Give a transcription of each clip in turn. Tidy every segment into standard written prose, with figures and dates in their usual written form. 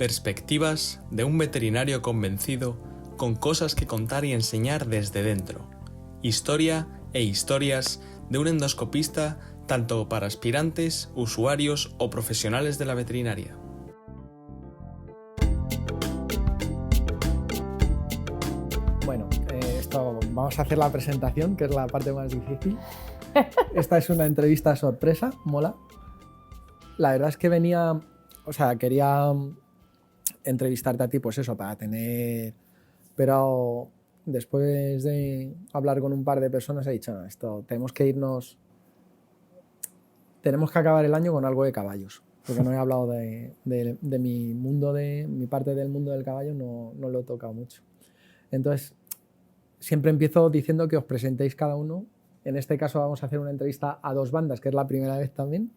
Perspectivas de un veterinario convencido con cosas que contar y enseñar desde dentro. Historia e historias de un endoscopista tanto para aspirantes, usuarios o profesionales de la veterinaria. Bueno, vamos a hacer la presentación, que es la parte más difícil. Esta es una entrevista sorpresa, mola. La verdad es que quería entrevistarte a ti, pues eso, para tener... Pero después de hablar con un par de personas he dicho, no, esto, tenemos que acabar el año con algo de caballos, porque no he hablado de mi mundo, de mi parte del mundo del caballo, no lo he tocado mucho. Entonces, siempre empiezo diciendo que os presentéis cada uno. En este caso vamos a hacer una entrevista a dos bandas, que es la primera vez también.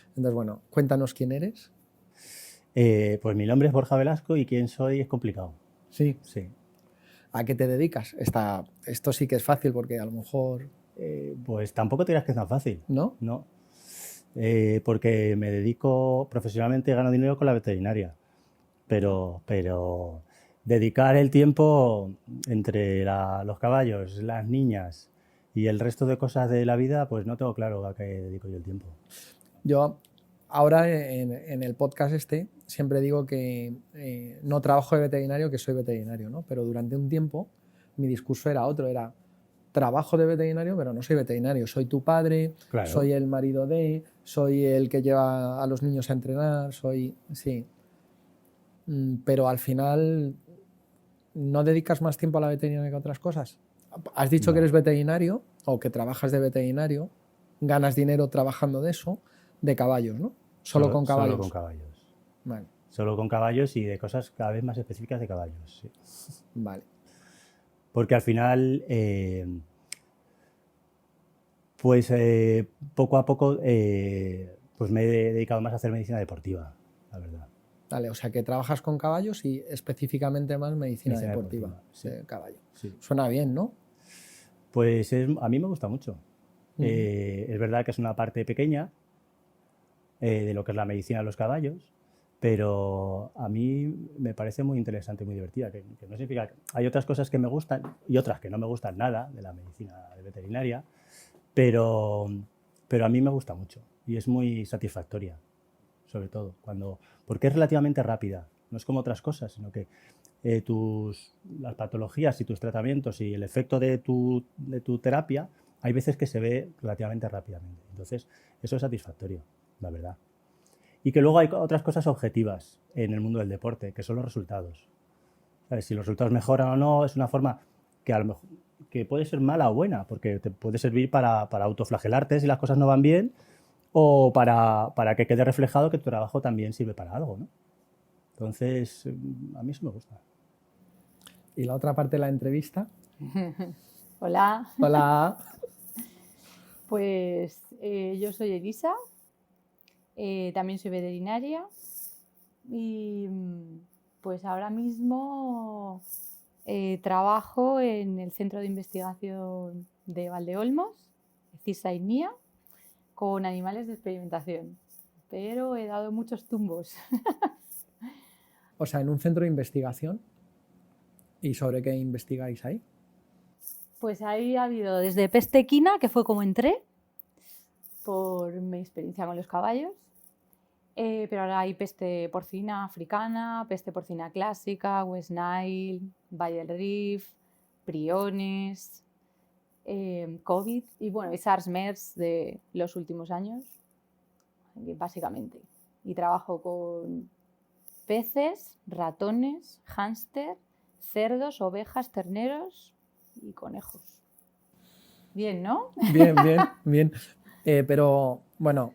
Entonces, bueno, cuéntanos quién eres. Pues mi nombre es Borja Velasco y quién soy es complicado. Sí. Sí. ¿A qué te dedicas? Esto sí que es fácil porque a lo mejor... Pues tampoco te dirás que es tan fácil. ¿No? No. Porque me dedico profesionalmente, gano dinero con la veterinaria. Pero dedicar el tiempo entre los caballos, las niñas y el resto de cosas de la vida, pues no tengo claro a qué dedico yo el tiempo. Yo ahora en el podcast siempre digo que no trabajo de veterinario, que soy veterinario, ¿no? Pero durante un tiempo mi discurso era otro, era trabajo de veterinario, pero no soy veterinario, soy tu padre, claro. Soy el marido soy el que lleva a los niños a entrenar, sí. Pero al final no dedicas más tiempo a la veterinaria que a otras cosas. Has dicho que eres veterinario o que trabajas de veterinario, ganas dinero trabajando de eso, de caballos, ¿no? Solo con caballos. Solo con caballos. Vale. Solo con caballos y de cosas cada vez más específicas de caballos, sí. Vale. Porque al final, poco a poco, pues me he dedicado más a hacer medicina deportiva, la verdad. Vale, o sea que trabajas con caballos y específicamente más medicina deportiva sí. De caballo. Sí. Suena bien, ¿no? Pues a mí me gusta mucho. Es verdad que es una parte pequeña de lo que es la medicina de los caballos, pero a mí me parece muy interesante y muy divertida. Que no significa que hay otras cosas que me gustan y otras que no me gustan nada de la medicina veterinaria, pero a mí me gusta mucho y es muy satisfactoria, sobre todo, porque es relativamente rápida. No es como otras cosas, sino que las patologías y tus tratamientos y el efecto de tu terapia hay veces que se ve relativamente rápidamente. Entonces, eso es satisfactorio, la verdad. Y que luego hay otras cosas objetivas en el mundo del deporte, que son los resultados. ¿Sabes? Si los resultados mejoran o no, es una forma que a lo mejor que puede ser mala o buena, porque te puede servir para autoflagelarte si las cosas no van bien, o para que quede reflejado que tu trabajo también sirve para algo, ¿no? Entonces, a mí eso me gusta. ¿Y la otra parte de la entrevista? Hola. Hola. Pues yo soy Elisa, también soy veterinaria y pues ahora mismo trabajo en el Centro de Investigación de Valdeolmos, CSIC-NIA, con animales de experimentación, pero he dado muchos tumbos. O sea, en un centro de investigación. ¿Y sobre qué investigáis ahí? Pues ahí ha habido desde peste equina, que fue como entré, por mi experiencia con los caballos, pero ahora hay peste porcina africana, peste porcina clásica, West Nile, Valle del Rift, priones, COVID y bueno, y SARS-MERS de los últimos años, básicamente. Y trabajo con peces, ratones, hámster, cerdos, ovejas, terneros y conejos. Bien, ¿no? Bien. Pero bueno,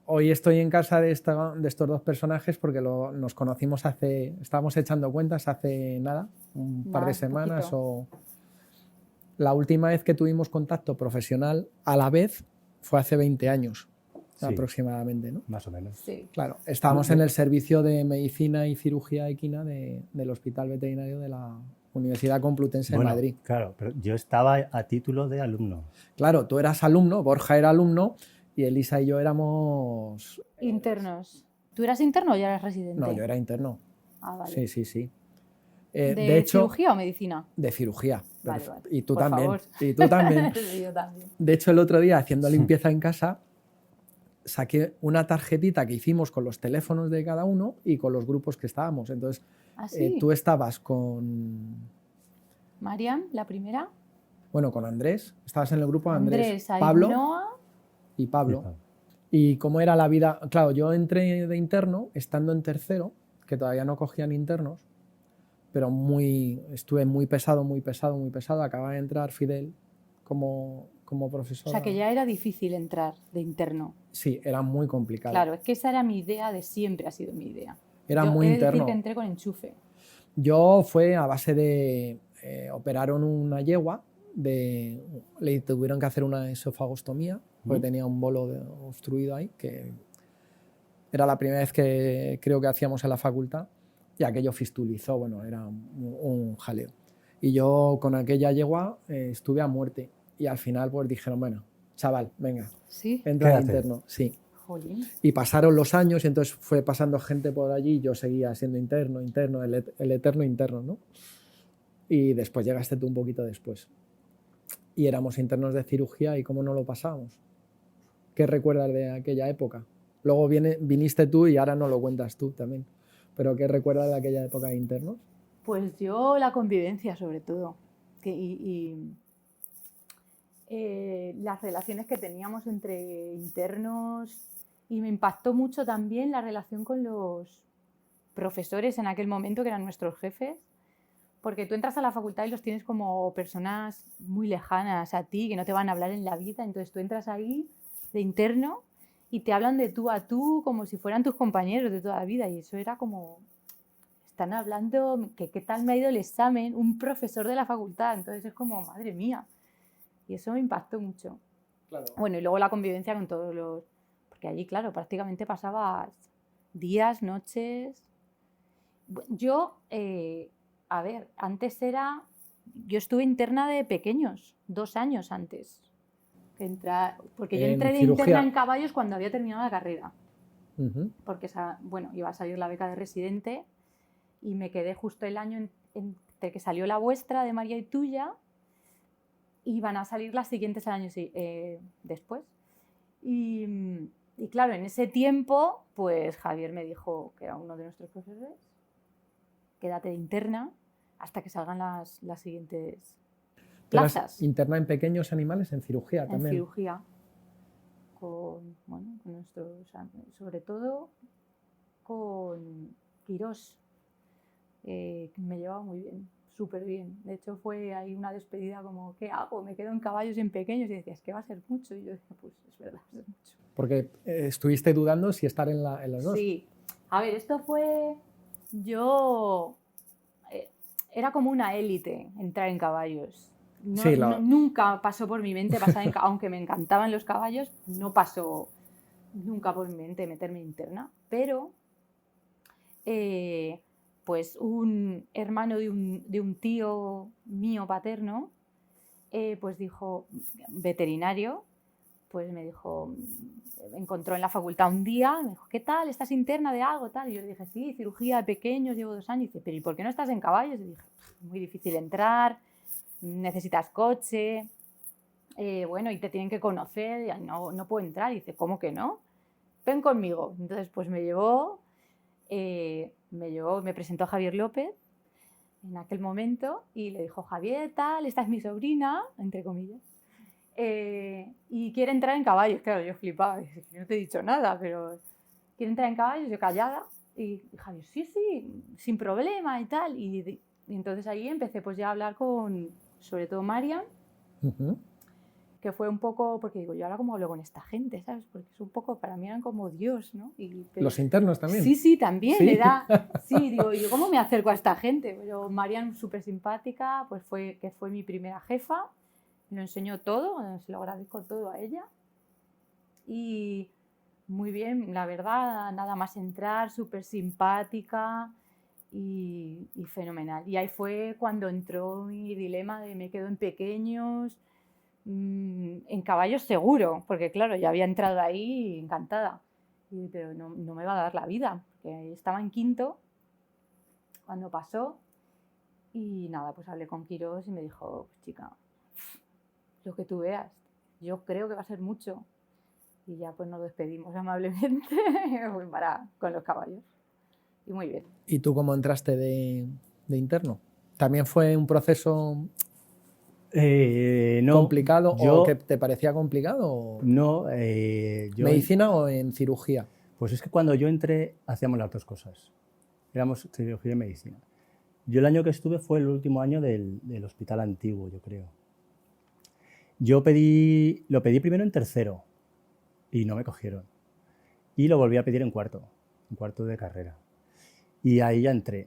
hoy estoy en casa de estos dos personajes porque nos conocimos estábamos echando cuentas hace nada, un par de semanas o... La última vez que tuvimos contacto profesional a la vez fue hace 20 años. Sí, aproximadamente, ¿no? Más o menos. Sí. Claro, estábamos en el servicio de medicina y cirugía equina del Hospital Veterinario de la Universidad Complutense de Madrid. Claro, pero yo estaba a título de alumno. Claro, tú eras alumno, Borja era alumno y Elisa y yo éramos... Internos. ¿Tú eras interno o ya eras residente? No, yo era interno. Ah, vale. Sí, sí, sí. ¿De hecho, cirugía o medicina? de cirugía. Vale, vale. Y tú Por también. favor. Y tú también. Sí, yo también. De hecho, el otro día, haciendo limpieza en casa, saqué una tarjetita que hicimos con los teléfonos de cada uno y con los grupos que estábamos. Entonces, ¿Ah, sí? tú estabas con... Marian, la primera. Bueno, con Andrés. Estabas en el grupo de Andrés, Pablo, Pablo y Pablo. Sí, Y cómo era la vida... Claro, yo entré de interno estando en tercero, que todavía no cogían internos, pero estuve muy pesado, muy pesado, muy pesado. Acaba de entrar Fidel como profesor. O sea, que ya era difícil entrar de interno. Sí, era muy complicado. Claro, es que esa era mi idea de siempre, ha sido mi idea. Era Yo muy he de decir interno. que entré con enchufe. Yo fue a base de... operaron una yegua, le tuvieron que hacer una esofagostomía, porque tenía un bolo obstruido ahí, que era la primera vez que creo que hacíamos en la facultad, y aquello fistulizó, bueno, era un jaleo. Y yo con aquella yegua estuve a muerte, y al final pues dijeron, bueno, chaval, venga, Sí. entra al Quédate. interno, sí. Jolín. Y pasaron los años y entonces fue pasando gente por allí y yo seguía siendo interno, el eterno interno, ¿no? Y después llegaste tú un poquito después. Y éramos internos de cirugía y cómo no lo pasábamos. ¿Qué recuerdas de aquella época? Luego viniste tú y ahora no lo cuentas tú también. Pero ¿qué recuerdas de aquella época de internos? Pues yo la convivencia sobre todo. Las relaciones que teníamos entre internos, y me impactó mucho también la relación con los profesores en aquel momento, que eran nuestros jefes, porque tú entras a la facultad y los tienes como personas muy lejanas a ti, que no te van a hablar en la vida, entonces tú entras ahí de interno y te hablan de tú a tú como si fueran tus compañeros de toda la vida, y eso era como, están hablando que qué tal me ha ido el examen, un profesor de la facultad, entonces es como, madre mía, y eso me impactó mucho. Claro. Bueno, y luego la convivencia con todos los... Porque allí, claro, prácticamente pasabas días, noches. Yo, a ver, antes era... Yo estuve interna de pequeños, 2 años antes. Porque yo En entré de cirugía. interna en caballos cuando había terminado la carrera. Uh-huh. Porque, bueno, iba a salir la beca de residente y me quedé justo el año entre que salió la vuestra de María y tuya, y van a salir las siguientes al año después. Y claro, en ese tiempo, pues Javier me dijo, que era uno de nuestros profesores, quédate de interna hasta que salgan las siguientes plazas. Interna en pequeños animales, en cirugía también. En cirugía. Con nuestros, sobre todo con Quirós, que me llevaba muy bien, súper bien. De hecho, fue ahí una despedida como, ¿qué hago? Me quedo en caballos y en pequeños, y decías, ¿qué va a ser mucho? Y yo decía, pues es verdad, va a ser mucho. Porque estuviste dudando si estar en los dos. Sí. A ver, esto fue... Yo... era como una élite entrar en caballos. Nunca pasó por mi mente pasar aunque me encantaban los caballos, no pasó nunca por mi mente meterme interna. Pero... pues un hermano de un tío mío paterno, pues dijo, veterinario, pues me dijo, me encontró en la facultad un día, me dijo, ¿qué tal? ¿Estás interna de algo? Tal. Y yo le dije, sí, cirugía de pequeños, llevo 2 años. Y dice, ¿pero y por qué no estás en caballos? Y dije, muy difícil entrar, necesitas coche, bueno, y te tienen que conocer, y no puedo entrar. Y dice, ¿cómo que no? Ven conmigo. Entonces, pues me presentó a Javier López en aquel momento y le dijo, Javier, tal, esta es mi sobrina, entre comillas, y quiere entrar en caballos. Claro, yo flipaba, no te he dicho nada, pero quiere entrar en caballos, yo callada, y Javier, sí, sin problema y tal, y entonces ahí empecé pues ya a hablar sobre todo Marian, que fue un poco, porque digo, yo ahora cómo hablo con esta gente, ¿sabes? Porque es un poco, para mí eran como Dios, ¿no? Los internos también. Sí, también, ¿Sí? Sí, digo, ¿yo cómo me acerco a esta gente? Pero Marian, súper simpática, pues fue mi primera jefa, me lo enseñó todo, se lo agradezco todo a ella. Y muy bien, la verdad, nada más entrar, súper simpática y fenomenal. Y ahí fue cuando entró mi dilema de me quedo en pequeños, en caballos seguro, porque claro, ya había entrado ahí encantada, pero no me va a dar la vida, porque estaba en quinto cuando pasó. Y nada, pues hablé con Quirós y me dijo, pues chica, lo que tú veas, yo creo que va a ser mucho. Y ya pues nos despedimos amablemente con los caballos. Y muy bien. ¿Y tú cómo entraste de interno? ¿También fue un proceso No, complicado yo- o que te parecía complicado? No, yo... ¿Medicina o en cirugía? Pues es que cuando yo entré hacíamos las dos cosas. Éramos cirugía y medicina. Yo el año que estuve fue el último año del hospital antiguo, yo creo. Lo pedí primero en tercero y no me cogieron. Y lo volví a pedir en cuarto de carrera. Y ahí ya entré.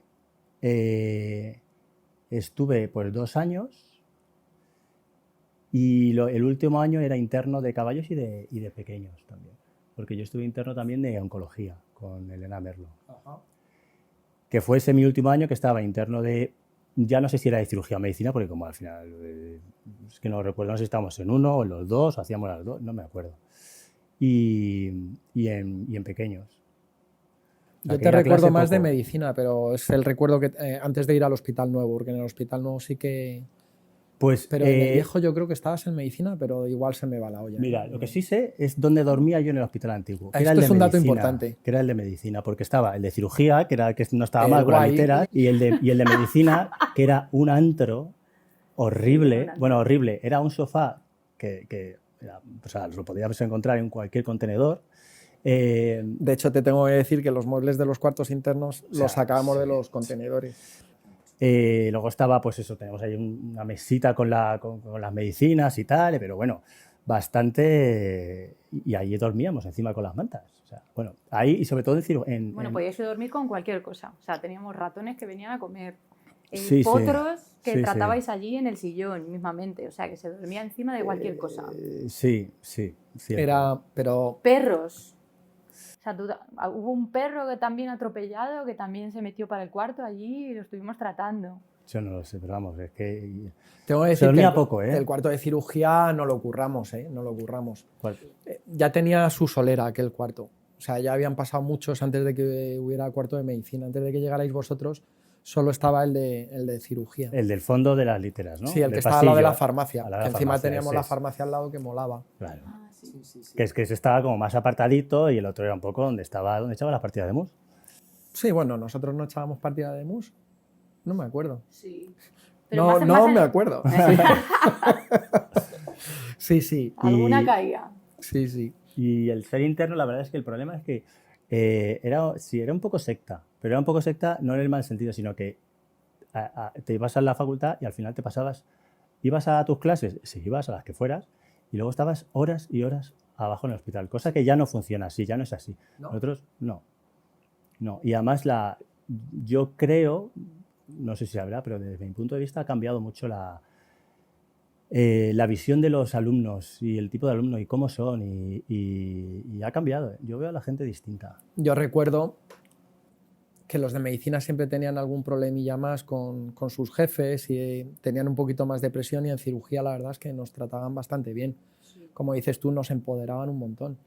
Estuve pues 2 años y el último año era interno de caballos y de pequeños también. Porque yo estuve interno también de oncología con Elena Merlo. Ajá. Que fue ese mi último año que estaba interno ya no sé si era de cirugía o medicina, porque como al final, es que no recuerdo, no sé si estábamos en uno o en los dos, o hacíamos las dos, no me acuerdo. Y en pequeños. O sea, Yo que te ir a recuerdo clase más de poco. medicina, pero es el recuerdo que antes de ir al hospital nuevo, porque en el hospital nuevo sí que... Pues, Pero en el viejo yo creo que estabas en medicina, pero igual se me va la olla. mira, lo que sí sé es dónde dormía yo en el hospital antiguo. Que era Esto el de es un dato medicina, importante. Que era el de medicina, porque estaba el de cirugía, que era el que no estaba mal con guay. las literas, y el de medicina, que era un antro horrible. Bueno, horrible. Era un sofá que o sea, lo podías encontrar en cualquier contenedor. De hecho, te tengo que decir que los muebles de los cuartos internos sea, los sacábamos de sí, los contenedores. Luego estaba, pues eso, tenemos ahí una mesita con las medicinas y tal, pero bueno, bastante. Y ahí dormíamos encima con las mantas. O sea, bueno, ahí y sobre todo Bueno, podíais dormir con cualquier cosa. O sea, teníamos ratones que venían a comer. Sí, sí. Potros que Sí, sí. tratabais allí en el sillón mismamente. O sea, que se dormía encima de cualquier cosa. Sí, cierto. Pero Perros. O sea, hubo un perro que también atropellado, que también se metió para el cuarto allí y lo estuvimos tratando. Yo no lo sé, pero vamos, es que... tengo que Se decir que dormía poco, ¿eh? el cuarto de cirugía no lo curramos, no lo curramos. ¿Cuál? Ya tenía su solera aquel cuarto. O sea, ya habían pasado muchos antes de que hubiera cuarto de medicina. Antes de que llegarais vosotros, solo estaba el de cirugía. El del fondo de las literas, ¿no? Sí, el que Del estaba al lado de la pasillo, farmacia. al lado Que de la encima farmacia, teníamos ese la es. farmacia al lado que molaba. Claro. Sí. Que es que ese estaba como más apartadito y el otro era un poco donde echaba las partidas de mus. Sí, bueno, nosotros no echábamos partida de mus. No me acuerdo. Sí. No me acuerdo. Sí. Alguna caída. Sí. Y el ser interno, la verdad es que el problema es que era un poco secta, pero era un poco secta no en el mal sentido, sino que te ibas a la facultad y al final ibas a tus clases, si ibas a las que fueras, y luego estabas horas y horas abajo en el hospital, cosa que ya no funciona así, ya no es así. ¿No? Nosotros no. Y además yo creo, no sé si habrá, pero desde mi punto de vista ha cambiado mucho la visión de los alumnos y el tipo de alumnos y cómo son y ha cambiado. Yo veo a la gente distinta. Yo recuerdo que los de medicina siempre tenían algún problemilla más con sus jefes y tenían un poquito más de presión, y en cirugía la verdad es que nos trataban bastante bien. Como dices tú, nos empoderaban un montón.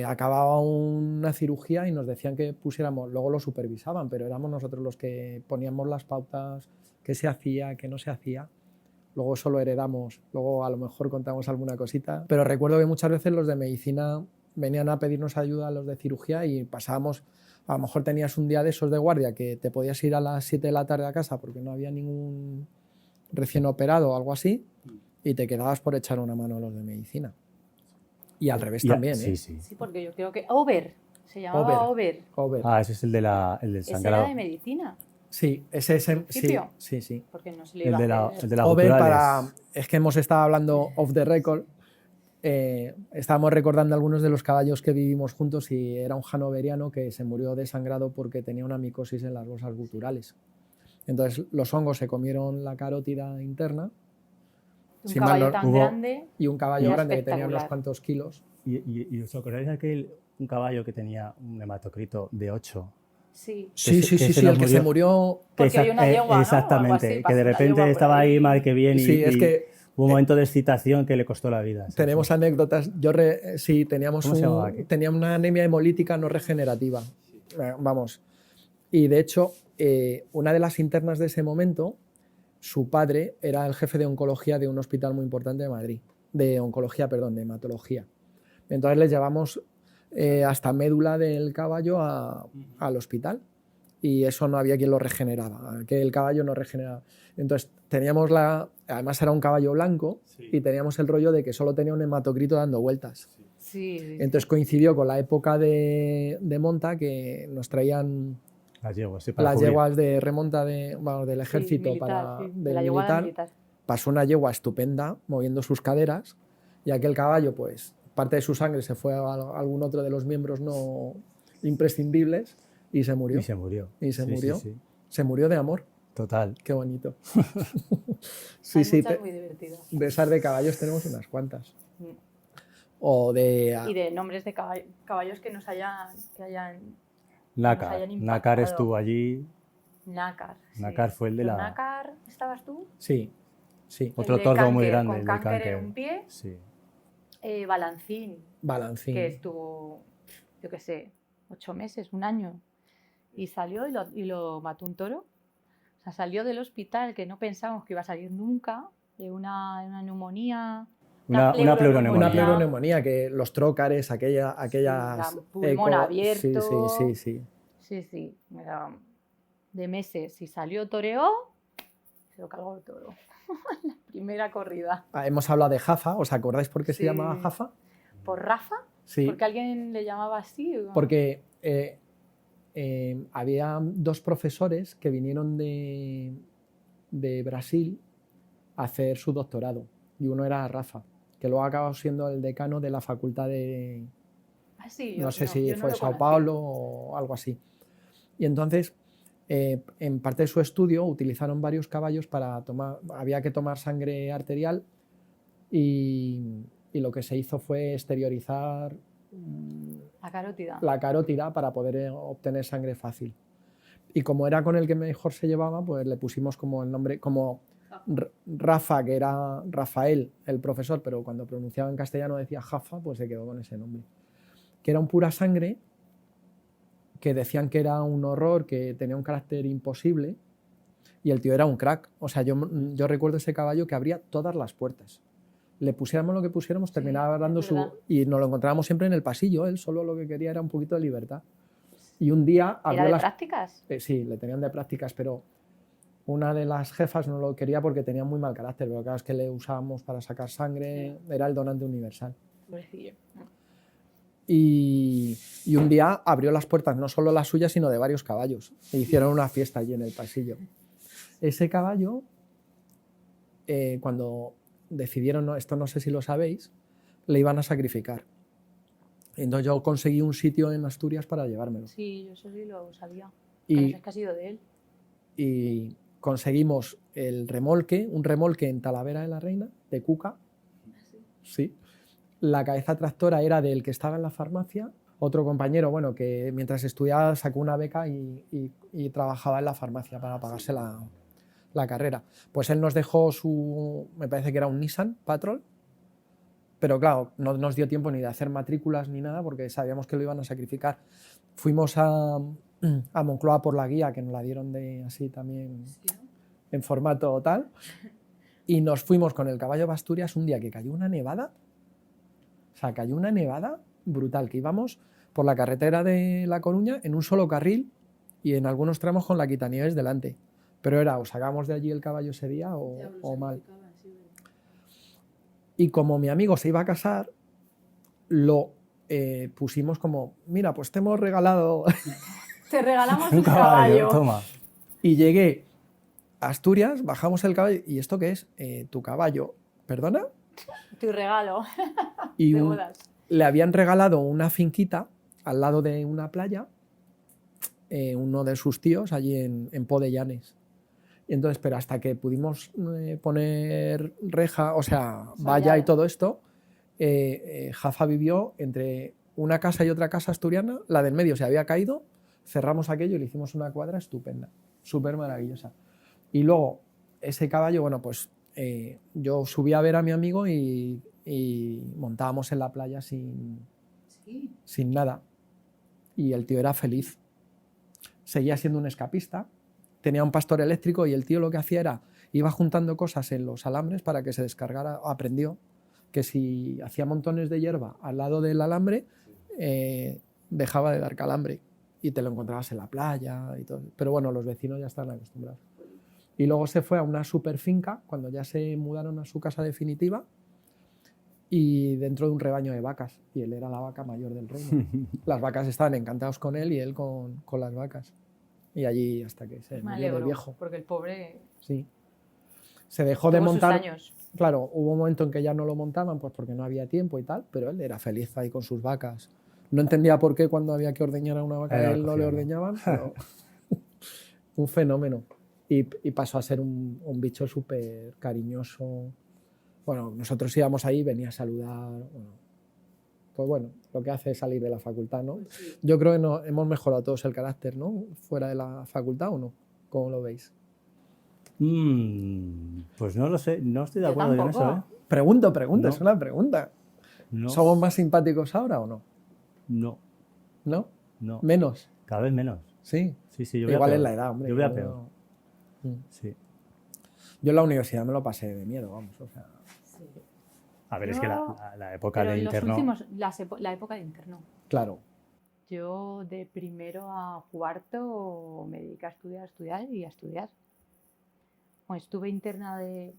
Acababa una cirugía y nos decían que pusiéramos, luego lo supervisaban, pero éramos nosotros los que poníamos las pautas, qué se hacía, qué no se hacía. Luego eso lo heredamos, luego a lo mejor contamos alguna cosita. Pero recuerdo que muchas veces los de medicina venían a pedirnos ayuda a los de cirugía y pasábamos, a lo mejor tenías un día de esos de guardia que te podías ir a las 7 de la tarde a casa porque no había ningún recién operado o algo así, y te quedabas por echar una mano a los de medicina. Y al revés también, Sí, ¿eh? sí. Sí, porque yo creo que se llamaba Over. Over. Ese es el del Ese sangrado. era de medicina, Sí, ese es ¿Principio? sí. porque no se le iba a hacer. El de las Over guturales. es que hemos estado hablando off the record. Estábamos recordando algunos de los caballos que vivimos juntos y era un hanoveriano que se murió desangrado porque tenía una micosis en las bolsas guturales. Entonces los hongos se comieron la carótida interna. Un Si mal caballo no- tan hubo- grande. Y un caballo Era grande que tenía unos espectacular. cuantos kilos. ¿Y os acordáis de un caballo que tenía un hematocrito de 8? Sí. Sí, se nos el que se murió. Porque hay una yegua, ¿no? Exactamente, O algo así, que de pasa una repente yegua por estaba ahí mal que bien Sí, es que hubo un momento de excitación que le costó la vida. Sí, tenemos sí. anécdotas. Sí, teníamos ¿Cómo se llamaba aquí? tenía una anemia hemolítica no regenerativa. Vamos. Y de hecho, una de las internas de ese momento, su padre era el jefe de oncología de un hospital muy importante de Madrid, de oncología, perdón, de hematología. Entonces les llevamos hasta médula del caballo al hospital y eso no había quien lo regeneraba, que el caballo no regeneraba. Entonces teníamos además era un caballo blanco y teníamos el rollo de que solo tenía un hematocrito dando vueltas. Sí. Entonces coincidió con la época de monta que nos traían Las yeguas, las yeguas de remonta del ejército militar. Pasó una yegua estupenda moviendo sus caderas y aquel caballo, pues parte de su sangre se fue a algún otro de los miembros no imprescindibles y se murió. Sí. Se murió de amor. Total. Qué bonito. Hay muchas muy divertidas. De esas de caballos tenemos unas cuantas. Y de nombres de caballos que hayan Nácar estuvo allí. Nácar fue el de la... ¿Nácar estabas tú? Sí. Otro tordo muy grande, el de Cáncer en un pie. Sí. Balancín. Balancín. Que estuvo, yo qué sé, 8 meses, un año. Y salió y lo mató un toro. O sea, salió del hospital que no pensábamos que iba a salir nunca, de una neumonía. Una pleuroneumonía. Una pleuroneumonía, que los trócares, aquellas... pulmón abierto. Sí. Sí, de meses. Y salió, toreó, se lo cargó el toro. La primera corrida. Hemos hablado de Jafa, ¿os acordáis por qué se llamaba Jafa? ¿Por Rafa? Sí. ¿Porque alguien le llamaba así? Porque había 2 profesores que vinieron de Brasil a hacer su doctorado y uno era Rafa, que luego ha acabado siendo el decano de la facultad de... no sé si fue Sao Paulo o algo así. Y entonces, en parte de su estudio utilizaron varios caballos para tomar... Había que tomar sangre arterial y lo que se hizo fue exteriorizar la carótida para poder obtener sangre fácil. Y como era con el que mejor se llevaba, pues le pusimos como el nombre... como Rafa, que era Rafael, el profesor, pero cuando pronunciaba en castellano decía Jafa, pues se quedó con ese nombre. Que era un pura sangre, que decían que era un horror, que tenía un carácter imposible, y el tío era un crack. O sea, yo recuerdo ese caballo que abría todas las puertas. Le pusiéramos lo que pusiéramos, terminaba dando y nos lo encontrábamos siempre en el pasillo. Él solo lo que quería era un poquito de libertad. Y un día abrió ¿Era de prácticas? Sí, le tenían de prácticas, pero una de las jefas no lo quería porque tenía muy mal carácter, pero cada vez que le usábamos para sacar sangre era el donante universal. Y un día abrió las puertas, no solo las suyas, sino de varios caballos. E hicieron una fiesta allí en el pasillo. Ese caballo, cuando decidieron, esto no sé si lo sabéis, le iban a sacrificar. Entonces yo conseguí un sitio en Asturias para llevármelo. Sí, yo eso sí lo sabía. Y es que ha sido de él. Y conseguimos el remolque, un remolque en Talavera de la Reina, de Cuca. Sí. La cabeza tractora era del que estaba en la farmacia. Otro compañero, bueno, que mientras estudiaba sacó una beca y trabajaba en la farmacia para pagarse la carrera. Pues él nos dejó me parece que era un Nissan Patrol, pero claro, no nos dio tiempo ni de hacer matrículas ni nada porque sabíamos que lo iban a sacrificar. Fuimos a Moncloa por la guía, que nos la dieron así también en formato tal, y nos fuimos con el caballo de Asturias un día que cayó una nevada. O sea, cayó una nevada brutal, que íbamos por la carretera de La Coruña en un solo carril y en algunos tramos con la quitanieves delante. Pero era o sacábamos de allí el caballo ese día o mal. Y como mi amigo se iba a casar, lo pusimos como, mira, pues te hemos regalado... Te regalamos un caballo. Toma. Y llegué a Asturias, bajamos el caballo, ¿y esto qué es? Tu caballo, ¿perdona? Tu regalo. Y le habían regalado una finquita al lado de una playa, uno de sus tíos, allí en Po de Llanes. Y entonces, pero hasta que pudimos poner reja, o sea, valla y todo esto, Jafa vivió entre una casa y otra casa asturiana, la del medio se había caído, cerramos aquello y le hicimos una cuadra estupenda, súper maravillosa. Y luego, ese caballo, bueno, pues yo subí a ver a mi amigo y montábamos en la playa sin nada. Y el tío era feliz. Seguía siendo un escapista, tenía un pastor eléctrico y el tío lo que hacía era, iba juntando cosas en los alambres para que se descargara, aprendió que si hacía montones de hierba al lado del alambre, dejaba de dar calambre y te lo encontrabas en la playa y todo. Pero bueno, los vecinos ya estaban acostumbrados. Y luego se fue a una super finca, cuando ya se mudaron a su casa definitiva, y dentro de un rebaño de vacas, y él era la vaca mayor del reino. Las vacas estaban encantados con él y él con las vacas. Y allí hasta que se Me murió de alegro, viejo. porque el pobre Sí. Se dejó de tuvo sus montar. años. Claro, hubo un momento en que ya no lo montaban, pues porque no había tiempo y tal, pero él era feliz ahí con sus vacas. No entendía por qué cuando había que ordeñar a una vaca Era él no le cogido, ¿no? ordeñaban, pero un fenómeno. Y pasó a ser un bicho súper cariñoso. Bueno, nosotros íbamos ahí, venía a saludar. Bueno, pues bueno, lo que hace es salir de la facultad, ¿no? Yo creo que hemos mejorado todos el carácter, ¿no? Fuera de la facultad, ¿o no? ¿Cómo lo veis? Pues no lo sé, no estoy de Yo acuerdo con tampoco. eso, ¿eh? Pregunto, No. es una pregunta. No, ¿Somos más simpáticos ahora o no? no, ¿No? no. Menos, Cada vez menos. sí. Sí, sí, yo voy a Igual peor. es la edad, hombre. Yo voy a yo- peor. Mm. Sí. Yo en la universidad me lo pasé de miedo, vamos. O sea, Sí. A ver, es que la época Pero de en los interno. últimos, la época de interno. claro. Yo de primero a cuarto me dediqué a estudiar y a estudiar. Bueno, estuve interna ¿de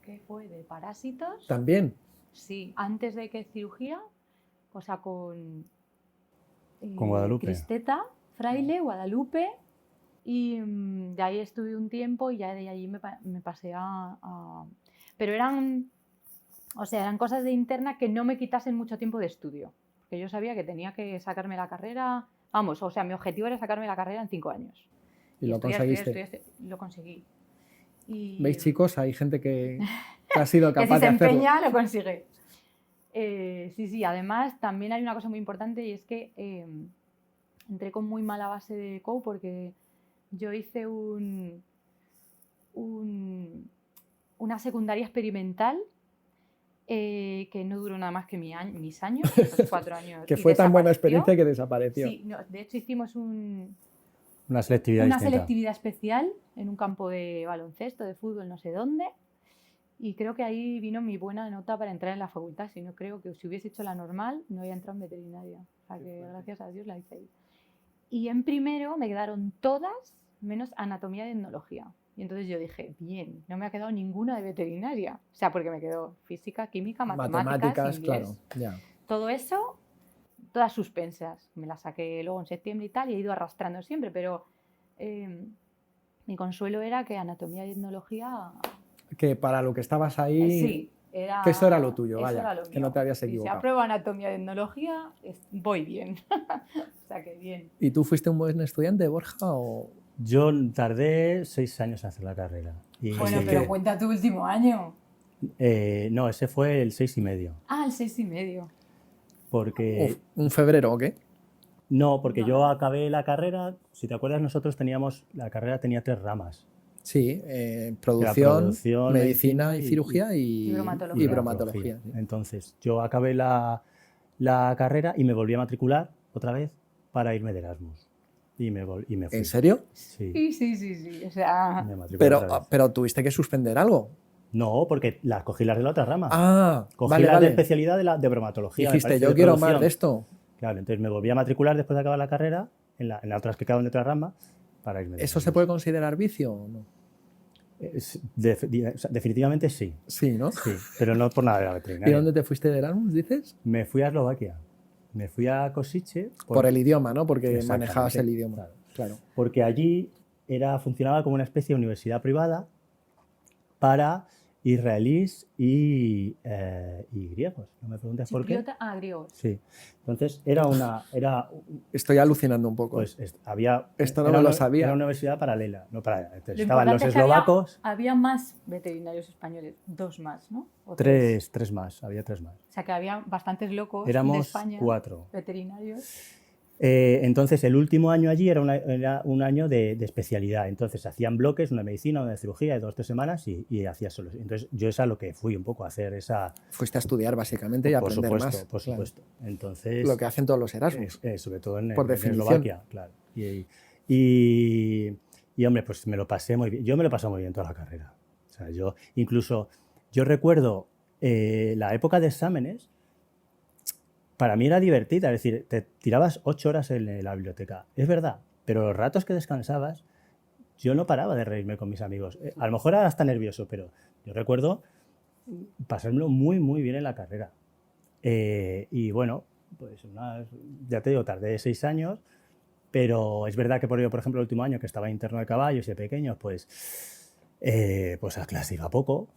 qué fue? ¿De parásitos? También. Sí, antes de que cirugía, o sea, con Guadalupe. Cristeta, Fraile, Guadalupe, y de ahí estuve un tiempo y ya de allí me pasé Pero eran cosas de interna que no me quitasen mucho tiempo de estudio, porque yo sabía que tenía que sacarme la carrera, vamos, o sea, mi objetivo era sacarme la carrera en 5 años. Y lo estudiar, conseguiste. estudiar, lo conseguí. Y, ¿Veis, chicos? Hay gente que ha sido que capaz si se de hacerlo. empeña, lo consigue. Sí, además también hay una cosa muy importante y es que entré con muy mala base de COU porque yo hice una secundaria experimental que no duró nada más que mis años, esos 4 años. Que y fue tan buena desapareció. experiencia que desapareció. Sí, no, de hecho hicimos Una selectividad una distinta. selectividad especial en un campo de baloncesto, de fútbol, no sé dónde. Y creo que ahí vino mi buena nota para entrar en la facultad. Si no, creo que si hubiese hecho la normal, no había entrado en veterinaria. O sea que gracias a Dios la hice ahí. Y en primero me quedaron todas menos anatomía y etnología. Y entonces yo dije, bien, no me ha quedado ninguna de veterinaria. O sea, porque me quedó física, química, matemáticas, inglés. Claro. Ya. Todo eso, todas suspensas. Me las saqué luego en septiembre y tal, y he ido arrastrando siempre, pero mi consuelo era que anatomía y etnología... Que para lo que estabas ahí, sí, era, que eso era lo tuyo, eso vaya, era lo que mío. no te habías Si equivocado. apruebo anatomía y etnología, voy bien. O sea que bien. ¿Y tú fuiste un buen estudiante, Borja? O... Yo tardé 6 años en hacer la carrera. Y, Bueno, Así pero que- cuenta tu último año. no, ese fue el 6,5. Ah, el 6,5. Porque Uf, ¿un febrero o qué? no, porque No. yo acabé la carrera, si te acuerdas, la carrera tenía 3 ramas. Sí, producción, producción, medicina medicina y y- cirugía y bromatología. y bromatología, sí. Entonces, yo acabé la carrera y me volví a matricular otra vez para irme de Erasmus. Y me fui. ¿En serio? Sí, Sí. O sea, me matriculé otra vez. Pero tuviste que suspender algo. No, porque cogí las de la otra rama. Ah, Cogí vale, las vale. de especialidad de bromatología. me Dijiste, parece, yo de quiero producción. más de esto. Claro, entonces me volví a matricular después de acabar la carrera en las otras que quedaban de otra rama para irme de ¿Eso se Erasmus. puede considerar vicio o no? O sea, definitivamente sí. Sí, ¿no? Sí, pero no por nada de la ¿Y veterinaria. dónde te fuiste de Erasmus, dices? Me fui a Eslovaquia. Me fui a Košice Por el idioma, ¿no? Porque Exactamente, manejabas el idioma. claro. Claro. porque allí funcionaba como una especie de universidad privada para israelíes y griegos. No me preguntes por qué. chipriota, griegos. Sí. Entonces era Estoy alucinando un poco. pues había Esto no era me lo una- sabía. Era una universidad paralela, no paralela. Entonces Lo estaban los importante es que eslovacos, había más veterinarios españoles, 2 más, ¿no? O tres más, había 3 más. O sea que había bastantes locos de Éramos España, 4. veterinarios. Entonces, el último año allí era un año de especialidad. Entonces, hacían bloques, una de medicina, una de cirugía, de 2 o 3 semanas y hacías solo. Entonces, yo es a lo que fui un poco a hacer esa... Fuiste a estudiar básicamente y a por aprender supuesto, más. por Claro. supuesto. Entonces, Lo que hacen todos los Erasmus. sobre todo en por definición. Eslovaquia, claro. Y hombre, pues me lo pasé muy bien. Yo me lo pasé muy bien toda la carrera. O sea, yo recuerdo la época de exámenes, para mí era divertida, es decir, te tirabas 8 horas en la biblioteca, es verdad, pero los ratos que descansabas, yo no paraba de reírme con mis amigos. A lo mejor era hasta nervioso, pero yo recuerdo pasármelo muy, muy bien en la carrera. Y bueno, pues ya te digo, tardé 6 años, pero es verdad que por ejemplo, el último año que estaba interno de caballos y de pequeños, pues a clase iba poco,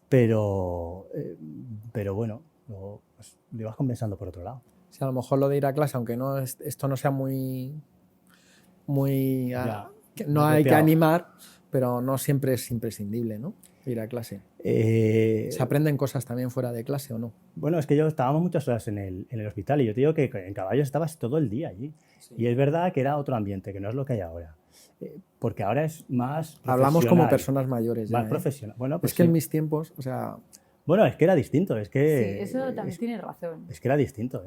pero bueno, pues, lo ibas compensando por otro lado. Si a lo mejor lo de ir a clase, aunque no esto no sea muy que no hay que animar, pero no siempre es imprescindible, ¿no? Ir a clase. ¿Se aprenden cosas también fuera de clase o no? Bueno, es que estábamos muchas horas en el hospital y yo te digo que en caballos estabas todo el día allí. Sí. Y es verdad que era otro ambiente, que no es lo que hay ahora. Porque ahora es más profesional. Hablamos como personas mayores ya, más profesional. Bueno, pues es que en mis tiempos, o sea... Bueno, es que era distinto. Es que, sí, eso también tienes razón. Es que era distinto.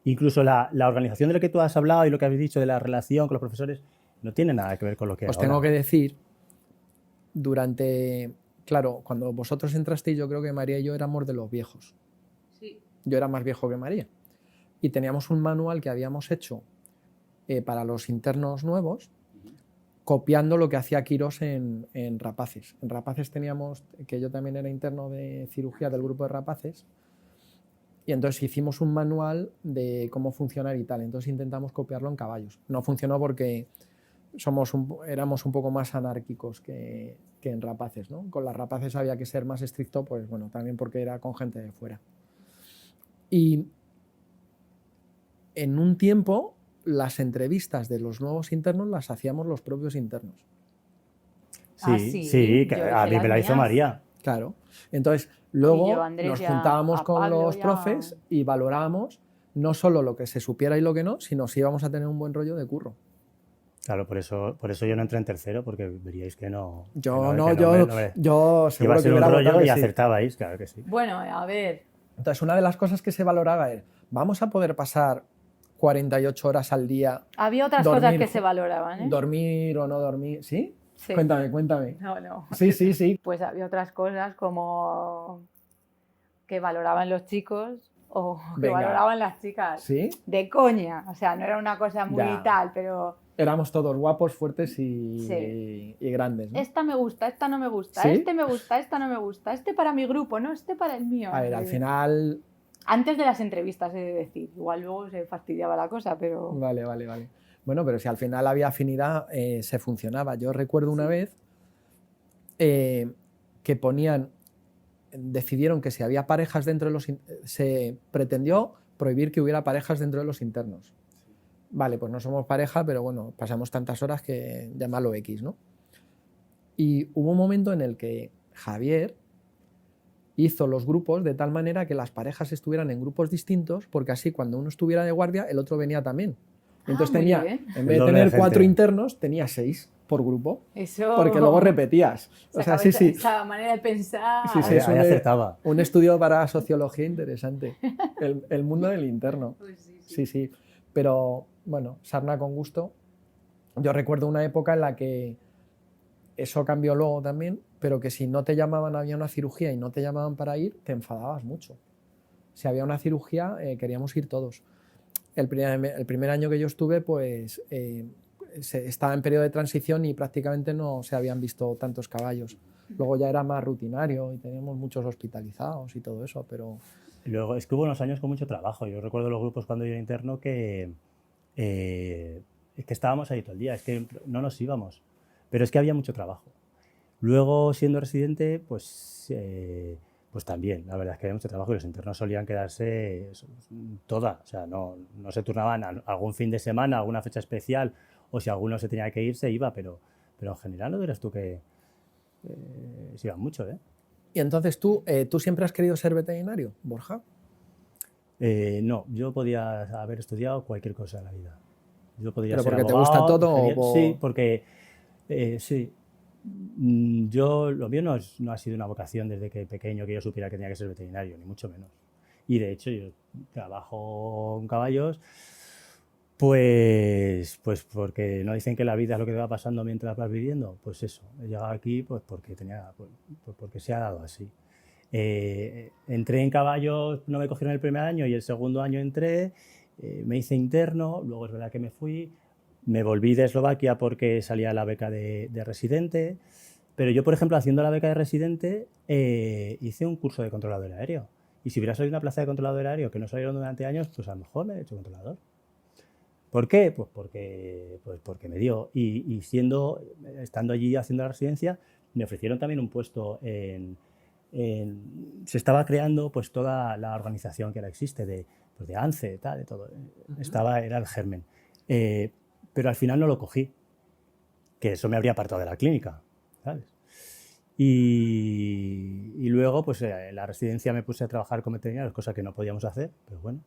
Incluso la organización de lo que tú has hablado y lo que habéis dicho de la relación con los profesores no tiene nada que ver con lo que Os ahora. Tengo que decir, claro, cuando vosotros entrasteis, yo creo que María y yo éramos de los viejos. Sí. Yo era más viejo que María. Y teníamos un manual que habíamos hecho para los internos nuevos, copiando lo que hacía Quirós en Rapaces. En Rapaces teníamos, que yo también era interno de cirugía del grupo de Rapaces, y entonces hicimos un manual de cómo funcionar y tal. Entonces intentamos copiarlo en caballos. No funcionó porque éramos un poco más anárquicos que en Rapaces, ¿no? Con las Rapaces había que ser más estricto, pues bueno, también porque era con gente de fuera. Y en un tiempo las entrevistas de los nuevos internos las hacíamos los propios internos. Sí, que a mí me la hizo María. Claro. Entonces, luego nos juntábamos con los profes y valorábamos no solo lo que se supiera y lo que no, sino si íbamos a tener un buen rollo de curro. Claro, por eso yo no entré en tercero, porque veríais que no... Yo seguro iba a ser que un rollo y sí. acertabais, claro que sí. Bueno, a ver... Entonces, una de las cosas que se valoraba es, vamos a poder pasar 48 horas al día... Había otras cosas que se valoraban, ¿eh? Dormir o no dormir, ¿sí? Sí. Cuéntame. No. Sí. Pues había otras cosas como que valoraban los chicos o que valoraban las chicas. ¿Sí? De coña, o sea, no era una cosa muy tal, pero... Éramos todos guapos, fuertes y grandes, ¿no? Esta me gusta, esta no me gusta, ¿Sí? Este me gusta, esta no me gusta, este para mi grupo, no, este para el mío. A ver, al final... Antes de las entrevistas, he de decir. Igual luego se fastidiaba la cosa, pero... Vale. Bueno, pero si al final había afinidad, se funcionaba. Yo recuerdo una vez que decidieron que si había parejas dentro de los... Se pretendió prohibir que hubiera parejas dentro de los internos. Vale, pues no somos pareja, pero bueno, pasamos tantas horas que llámalo X, ¿no? Y hubo un momento en el que Javier hizo los grupos de tal manera que las parejas estuvieran en grupos distintos, porque así cuando uno estuviera de guardia, el otro venía también. Entonces tenía, en vez de tener 4 internos, tenía 6 por grupo. Eso... Porque luego repetías. O sea, sí. Esa manera de pensar... Sí, es un estudio para sociología interesante. El mundo del interno. Pues Sí. Pero, bueno, sarna con gusto. Yo recuerdo una época en la que eso cambió luego también, pero que si no te llamaban, había una cirugía y no te llamaban para ir, te enfadabas mucho. Si había una cirugía, queríamos ir todos. El primer año que yo estuve, pues estaba en periodo de transición y prácticamente no se habían visto tantos caballos. Luego ya era más rutinario y teníamos muchos hospitalizados y todo eso, pero... Luego, es que hubo unos años con mucho trabajo. Yo recuerdo los grupos cuando yo era interno que estábamos ahí todo el día, es que no nos íbamos, pero es que había mucho trabajo. Luego, siendo residente, pues también, la verdad es que había mucho trabajo y los internos solían quedarse toda, o sea, no se turnaban algún fin de semana, alguna fecha especial, o si alguno se tenía que ir, se iba, pero en general no eres tú que se iban mucho, ¿eh? Y entonces, ¿tú siempre has querido ser veterinario, Borja? No, yo podía haber estudiado cualquier cosa en la vida. Yo podría ¿Pero ser porque abogado, te gusta todo? ingeniero. Sí, porque sí. Lo mío no ha sido una vocación desde que pequeño que yo supiera que tenía que ser veterinario, ni mucho menos. Y de hecho yo trabajo con caballos Pues porque no dicen que la vida es lo que te va pasando mientras vas viviendo. Pues eso, he llegado aquí pues porque se ha dado así. Entré en caballos, no me cogieron el primer año y el segundo año entré, me hice interno, luego es verdad que me fui, me volví de Eslovaquia porque salía la beca de residente, pero yo, por ejemplo, haciendo la beca de residente, hice un curso de controlador aéreo. Y si hubiera salido una plaza de controlador aéreo que no salieron durante años, pues a lo mejor me he hecho controlador. ¿Por qué? Pues porque me dio. Y estando allí haciendo la residencia, me ofrecieron también un puesto se estaba creando pues toda la organización que ahora existe de ANCE, de todo. Era el germen. Pero al final no lo cogí, que eso me habría apartado de la clínica, ¿sabes? Y luego, pues en la residencia me puse a trabajar con veterinarios, cosa que no podíamos hacer, pero bueno,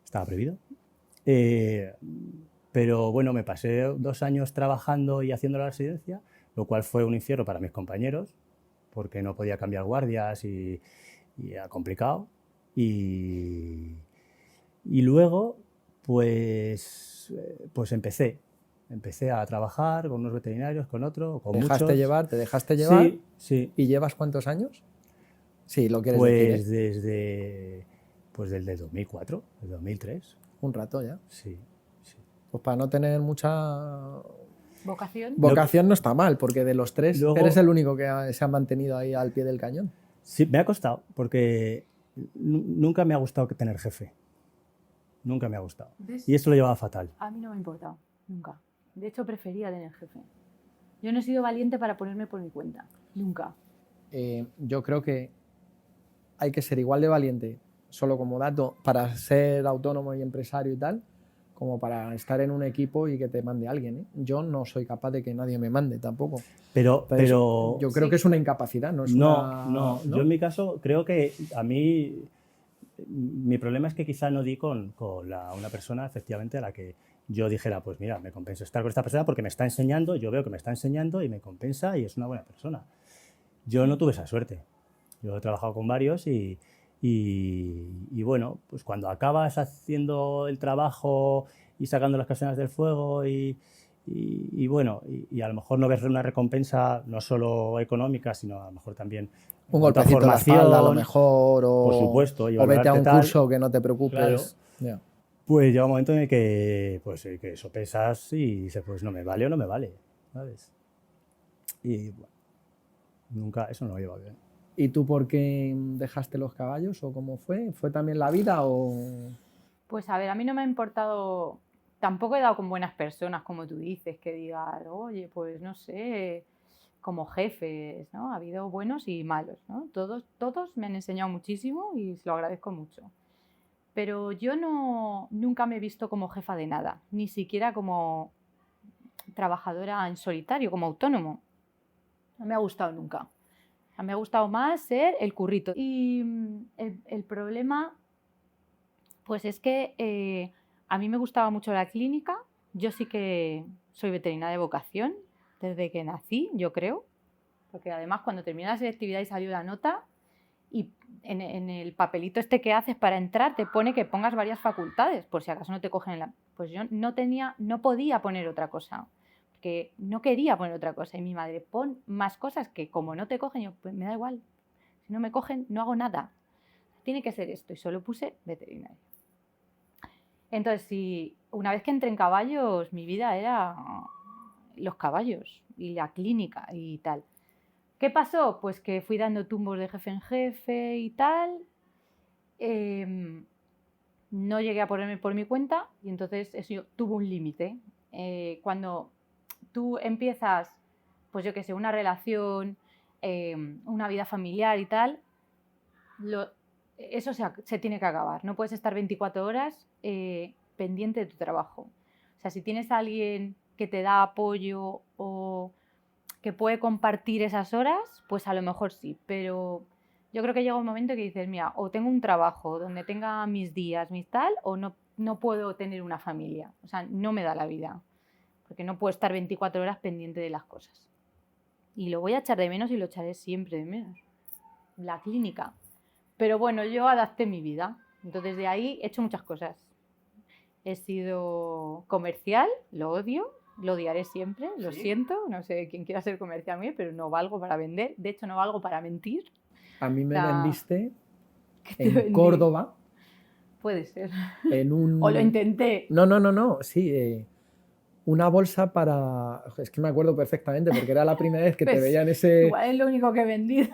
estaba prohibido. Pero bueno, me pasé 2 años trabajando y haciendo la residencia, lo cual fue un infierno para mis compañeros, porque no podía cambiar guardias y era complicado. Y luego, pues empecé a trabajar con unos veterinarios, con otro, con muchos. ¿Te dejaste llevar? Sí, sí. ¿Y llevas cuántos años? Sí, lo quieres Pues decir. desde el 2004, desde 2003. Un rato ya. Sí. Pues para no tener mucha vocación no está mal, porque de los 3 Luego, eres el único que se ha mantenido ahí al pie del cañón. Sí, me ha costado, porque nunca me ha gustado tener jefe. Nunca me ha gustado. ¿Ves? Y eso lo llevaba fatal. A mí no me ha importado, nunca. De hecho, prefería tener jefe. Yo no he sido valiente para ponerme por mi cuenta, nunca. Yo creo que hay que ser igual de valiente, solo como dato, para ser autónomo y empresario y tal, como para estar en un equipo y que te mande alguien, ¿eh? Yo no soy capaz de que nadie me mande tampoco. Pero yo creo que es una incapacidad, no es no. Yo en mi caso creo que a mí mi problema es que quizá no di con una persona efectivamente a la que yo dijera, pues mira, me compensa estar con esta persona porque me está enseñando, yo veo que me está enseñando y me compensa y es una buena persona. Yo no tuve esa suerte. Yo he trabajado con varios y bueno, pues cuando acabas haciendo el trabajo y sacando las castañas del fuego y bueno, y a lo mejor no ves una recompensa no solo económica, sino a lo mejor también un golpecito en la espalda a lo mejor, por supuesto, o vete a un curso que no te preocupes. Claro. Yeah. Pues llega un momento en el que, que sopesas y dices, pues no me vale o no me vale, ¿sabes? Y bueno, nunca, eso no lo lleva bien. ¿Y tú por qué dejaste los caballos o cómo fue? ¿Fue también la vida o...? Pues a ver, a mí no me ha importado, tampoco he dado con buenas personas, como tú dices, que digan, oye, pues no sé, como jefes, ¿no? Ha habido buenos y malos, ¿no? Todos me han enseñado muchísimo y se lo agradezco mucho. Pero yo nunca me he visto como jefa de nada, ni siquiera como trabajadora en solitario, como autónomo. No me ha gustado nunca. Me ha gustado más ser el currito. Y el problema, pues es que a mí me gustaba mucho la clínica. Yo sí que soy veterinaria de vocación desde que nací, yo creo. Porque además cuando terminé la selectividad y salió la nota, y en el papelito este que haces para entrar te pone que pongas varias facultades, por si acaso no te cogen Pues yo no podía poner otra cosa. Que no quería poner otra cosa y mi madre, pon más cosas que como no te cogen, yo, pues me da igual, si no me cogen no hago nada, tiene que ser esto y solo puse veterinaria. Entonces, una vez que entré en caballos, mi vida era los caballos y la clínica y tal. ¿Qué pasó? Pues que fui dando tumbos de jefe en jefe y tal, no llegué a ponerme por mi cuenta y entonces eso tuvo un límite. Cuando tú empiezas, pues yo qué sé, una relación, una vida familiar y tal, eso se tiene que acabar. No puedes estar 24 horas pendiente de tu trabajo. O sea, si tienes a alguien que te da apoyo o que puede compartir esas horas, pues a lo mejor sí. Pero yo creo que llega un momento que dices, mira, o tengo un trabajo donde tenga mis días, mis tal, o no puedo tener una familia. O sea, no me da la vida. Porque no puedo estar 24 horas pendiente de las cosas. Y lo voy a echar de menos y lo echaré siempre de menos. La clínica. Pero bueno, yo adapté mi vida. Entonces de ahí he hecho muchas cosas. he sido comercial, lo odio, lo odiaré siempre, lo siento, no sé quién quiera ser comercial, pero no valgo para vender, de hecho no valgo para mentir. A mí me vendiste te en vendí? Córdoba. Puede ser. En un... O lo intenté. No, sí. Una bolsa para... Es que me acuerdo perfectamente porque era la primera vez que te veía en ese... Igual es lo único que he vendido,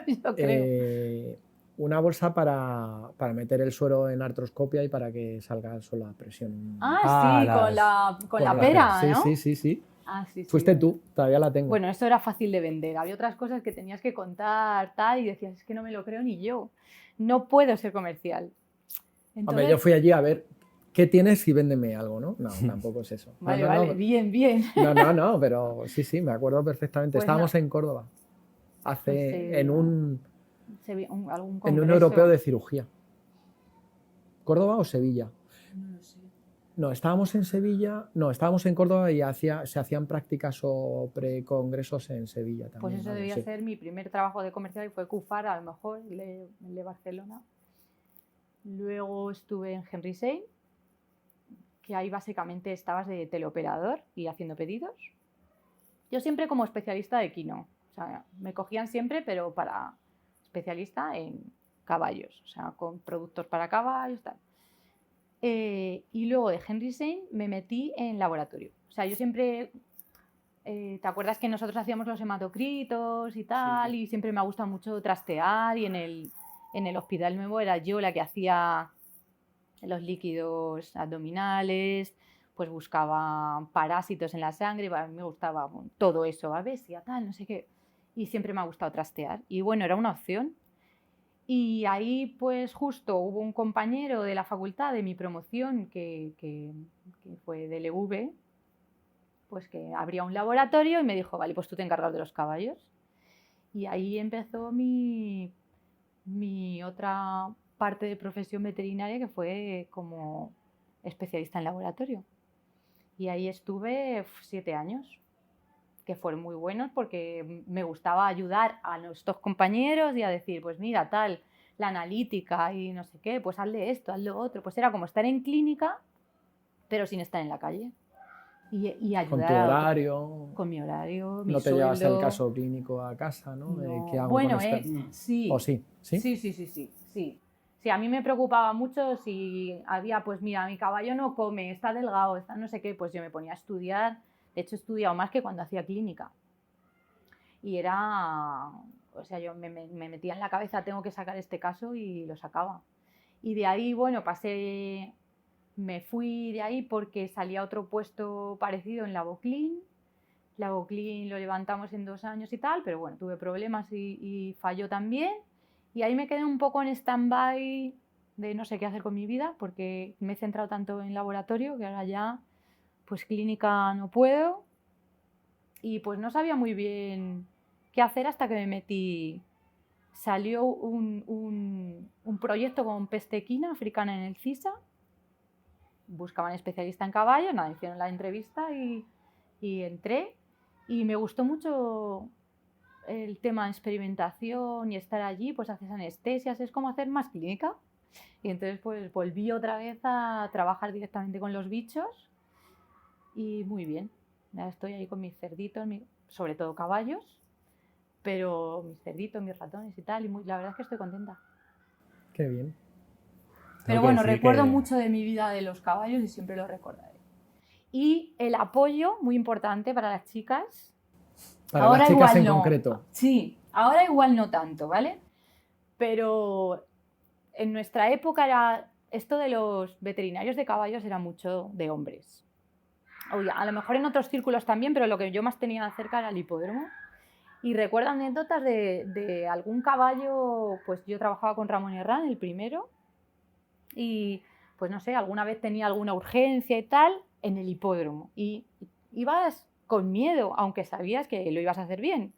yo creo. Una bolsa para meter el suero en artroscopia y para que salga solo a presión. Con la pera, ¿no? Sí. Ah, sí. Fuiste tú, todavía la tengo. Bueno, eso era fácil de vender. Había otras cosas que tenías que contar, tal, y decías, es que no me lo creo ni yo. No puedo ser comercial. Entonces... Hombre, yo fui allí a ver qué tienes y véndeme algo, ¿no? No, tampoco es eso. Vale, bien. No, pero sí, me acuerdo perfectamente. Pues estábamos en Córdoba, en un europeo de cirugía. ¿Córdoba o Sevilla? No lo sé. No, estábamos en Sevilla, estábamos en Córdoba y se hacían prácticas o precongresos en Sevilla también. Pues eso debía ser mi primer trabajo de comercial y fue CUFAR, a lo mejor, el de Barcelona. Luego estuve en Henry Schein, que ahí básicamente estabas de teleoperador y haciendo pedidos. Yo siempre como especialista de equino, o sea, me cogían siempre, pero para especialista en caballos, o sea, con productos para caballos, tal. Y luego de Henry Schein me metí en laboratorio. O sea, yo siempre... ¿te acuerdas que nosotros hacíamos los hematocritos y tal? Sí. Y siempre me ha gustado mucho trastear y en el hospital nuevo era yo la que hacía los líquidos abdominales, pues buscaba parásitos en la sangre, me gustaba todo eso, babesia, tal, no sé qué. Y siempre me ha gustado trastear. Y bueno, era una opción. Y ahí pues justo hubo un compañero de la facultad de mi promoción que fue del EV, pues que abría un laboratorio y me dijo, vale, pues tú te encargas de los caballos. Y ahí empezó mi otra parte de profesión veterinaria, que fue como especialista en laboratorio. Y ahí estuve 7 años, que fueron muy buenos porque me gustaba ayudar a nuestros compañeros y a decir, pues mira, tal, la analítica y no sé qué, pues hazle esto, hazle otro. Pues era como estar en clínica, pero sin estar en la calle. Y ayudar con tu horario. Con mi horario, mi no te sueldo. Llevas el caso clínico a casa, ¿no? No. ¿Qué hago bueno, con esto? sí. ¿O sí? Sí, a mí me preocupaba mucho si había, pues mira, mi caballo no come, está delgado, está no sé qué, pues yo me ponía a estudiar. De hecho, he estudiado más que cuando hacía clínica. Y era, o sea, yo me metía en la cabeza, tengo que sacar este caso y lo sacaba. Y de ahí, bueno, me fui de ahí porque salía otro puesto parecido en la Voclin. La Voclin lo levantamos en 2 años y tal, pero bueno, tuve problemas y falló también. Y ahí me quedé un poco en stand-by de no sé qué hacer con mi vida, porque me he centrado tanto en laboratorio que ahora ya, pues clínica no puedo. Y pues no sabía muy bien qué hacer hasta que me metí. Salió un proyecto con peste equina africana en el CISA. Buscaban especialista en caballos, nada, hicieron la entrevista y entré. Y me gustó mucho el tema de experimentación y estar allí, pues haces anestesias, es como hacer más clínica. Y entonces pues volví otra vez a trabajar directamente con los bichos y muy bien. Ya estoy ahí con mis cerditos, sobre todo caballos, pero mis cerditos, mis ratones y tal, y la verdad es que estoy contenta. Qué bien. Pero bueno, recuerdo mucho de mi vida de los caballos y siempre lo recordaré. Y el apoyo, muy importante para las chicas. Para ahora las chicas igual en no. concreto. Sí, ahora igual no tanto, ¿vale? Pero en nuestra época esto de los veterinarios de caballos era mucho de hombres. Oye, a lo mejor en otros círculos también, pero lo que yo más tenía cerca era el hipódromo. Y recuerdo anécdotas de algún caballo, pues yo trabajaba con Ramón Herrán, el primero, y pues no sé, alguna vez tenía alguna urgencia y tal en el hipódromo. Y ibas con miedo, aunque sabías que lo ibas a hacer bien.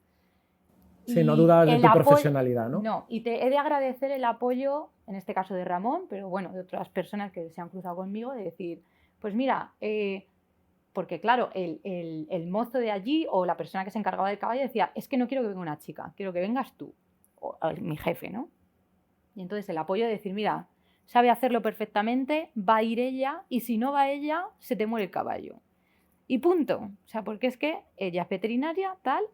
Sí, no dudabas de tu profesionalidad, ¿no? No, y te he de agradecer el apoyo, en este caso de Ramón, pero bueno, de otras personas que se han cruzado conmigo, de decir, pues mira, porque claro, el mozo de allí o la persona que se encargaba del caballo decía, es que no quiero que venga una chica, quiero que vengas tú, o mi jefe, ¿no? Y entonces el apoyo de decir, mira, sabe hacerlo perfectamente, va a ir ella y si no va ella, se te muere el caballo. Y punto. O sea, porque es que ella es veterinaria, tal.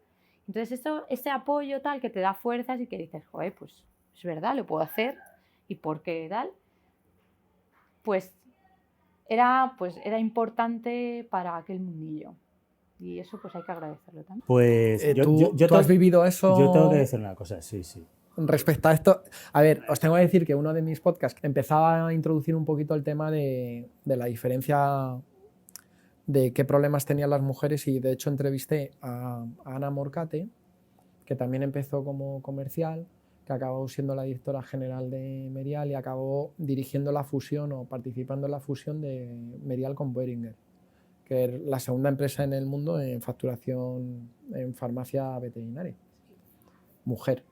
Entonces ese apoyo tal que te da fuerzas y que dices, joder, pues es verdad, lo puedo hacer. ¿Y por qué tal? Pues era importante para aquel mundillo. Y eso pues hay que agradecerlo también. Pues ¿Tú has vivido eso? Yo tengo que decir una cosa, sí. Respecto a esto, a ver, os tengo que decir que uno de mis podcasts empezaba a introducir un poquito el tema de la diferencia de qué problemas tenían las mujeres y de hecho entrevisté a Ana Morcate, que también empezó como comercial, que acabó siendo la directora general de Merial y acabó dirigiendo la fusión o participando en la fusión de Merial con Boehringer, que es la segunda empresa en el mundo en facturación en farmacia veterinaria. Mujer.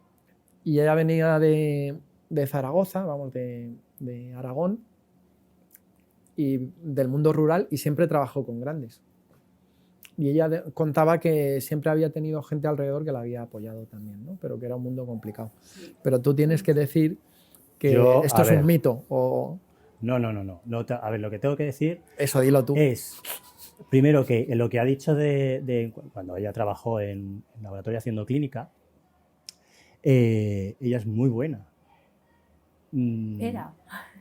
Y ella venía de Zaragoza, vamos, de Aragón, y del mundo rural y siempre trabajó con grandes. Y ella contaba que siempre había tenido gente alrededor que la había apoyado también, ¿no? Pero que era un mundo complicado. Pero tú tienes que decir que esto es un mito. O... No. A ver, lo que tengo que decir... Eso, dilo tú. Es, primero, que lo que ha dicho de cuando ella trabajó en laboratorio haciendo clínica, ella es muy buena. Era.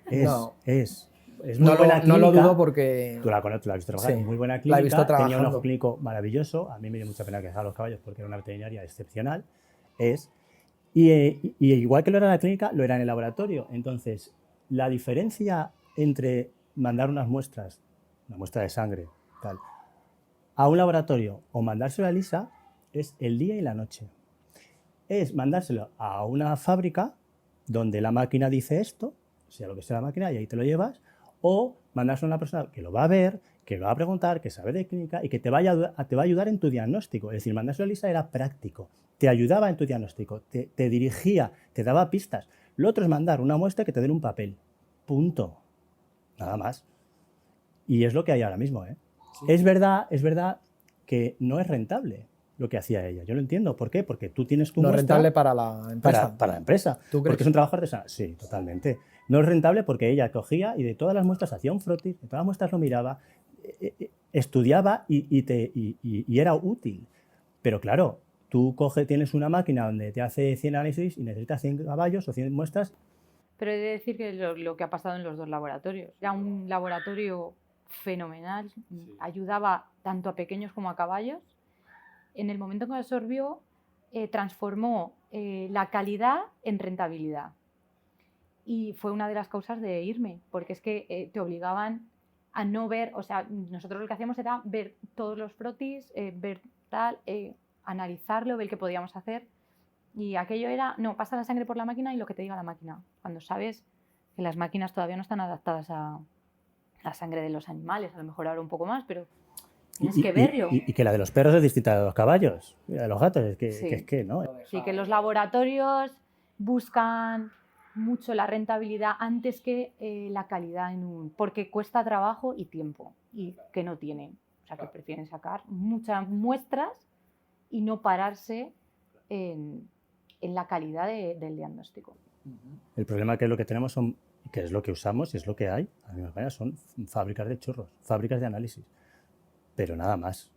Es muy buena clínica. No lo dudo porque... Tú la conoces, tú la has visto trabajar, Sí, es muy buena la he clínica, visto tenía un trabajando. ojo clínico maravilloso, a mí me dio mucha pena que dejara los caballos porque era una veterinaria excepcional, y igual que lo era en la clínica, lo era en el laboratorio. Entonces, la diferencia entre mandar unas muestras, una muestra de sangre, tal, a un laboratorio o mandárselo a Elisa es el día y la noche. Es mandárselo a una fábrica donde la máquina dice esto, sea lo que sea la máquina, y ahí te lo llevas, o mandárselo a una persona que lo va a ver, que lo va a preguntar, que sabe de clínica y que te va a ayudar en tu diagnóstico. Es decir, mandárselo a Elisa era práctico, te ayudaba en tu diagnóstico, te dirigía, te daba pistas. Lo otro es mandar una muestra que te den un papel. Punto. Nada más. Y es lo que hay ahora mismo, ¿eh? Sí. Es verdad que no es rentable lo que hacía ella. Yo lo entiendo. ¿Por qué? Porque tú tienes tu muestra... No es rentable para la empresa. Para la empresa. ¿Tú crees? Porque es un trabajo artesanal. Sí, totalmente. No es rentable porque ella cogía y de todas las muestras hacía un frotis, de todas las muestras lo miraba, estudiaba y era útil. Pero claro, tú tienes una máquina donde te hace 100 análisis y necesitas 100 caballos o 100 muestras. Pero he de decir que lo que ha pasado en los dos laboratorios. Era un laboratorio fenomenal, sí. Ayudaba tanto a pequeños como a caballos. En el momento en que absorbió, transformó la calidad en rentabilidad. Y fue una de las causas de irme, porque es que te obligaban a no ver, o sea, nosotros lo que hacíamos era ver todos los frotis, ver tal, analizarlo, ver qué podíamos hacer. Y aquello era, no, pasa la sangre por la máquina y lo que te diga la máquina. Cuando sabes que las máquinas todavía no están adaptadas a la sangre de los animales, a lo mejor ahora un poco más, pero tienes que verlo. Y que la de los perros es distinta de los caballos, de los gatos, es que, sí. que es que no. Sí, que los laboratorios buscan mucho la rentabilidad antes que la calidad porque cuesta trabajo y tiempo, y que no tienen. O sea, que prefieren sacar muchas muestras y no pararse en la calidad del diagnóstico. El problema que es lo que tenemos son, que es lo que usamos y es lo que hay, a mi manera, son fábricas de churros, fábricas de análisis, pero nada más.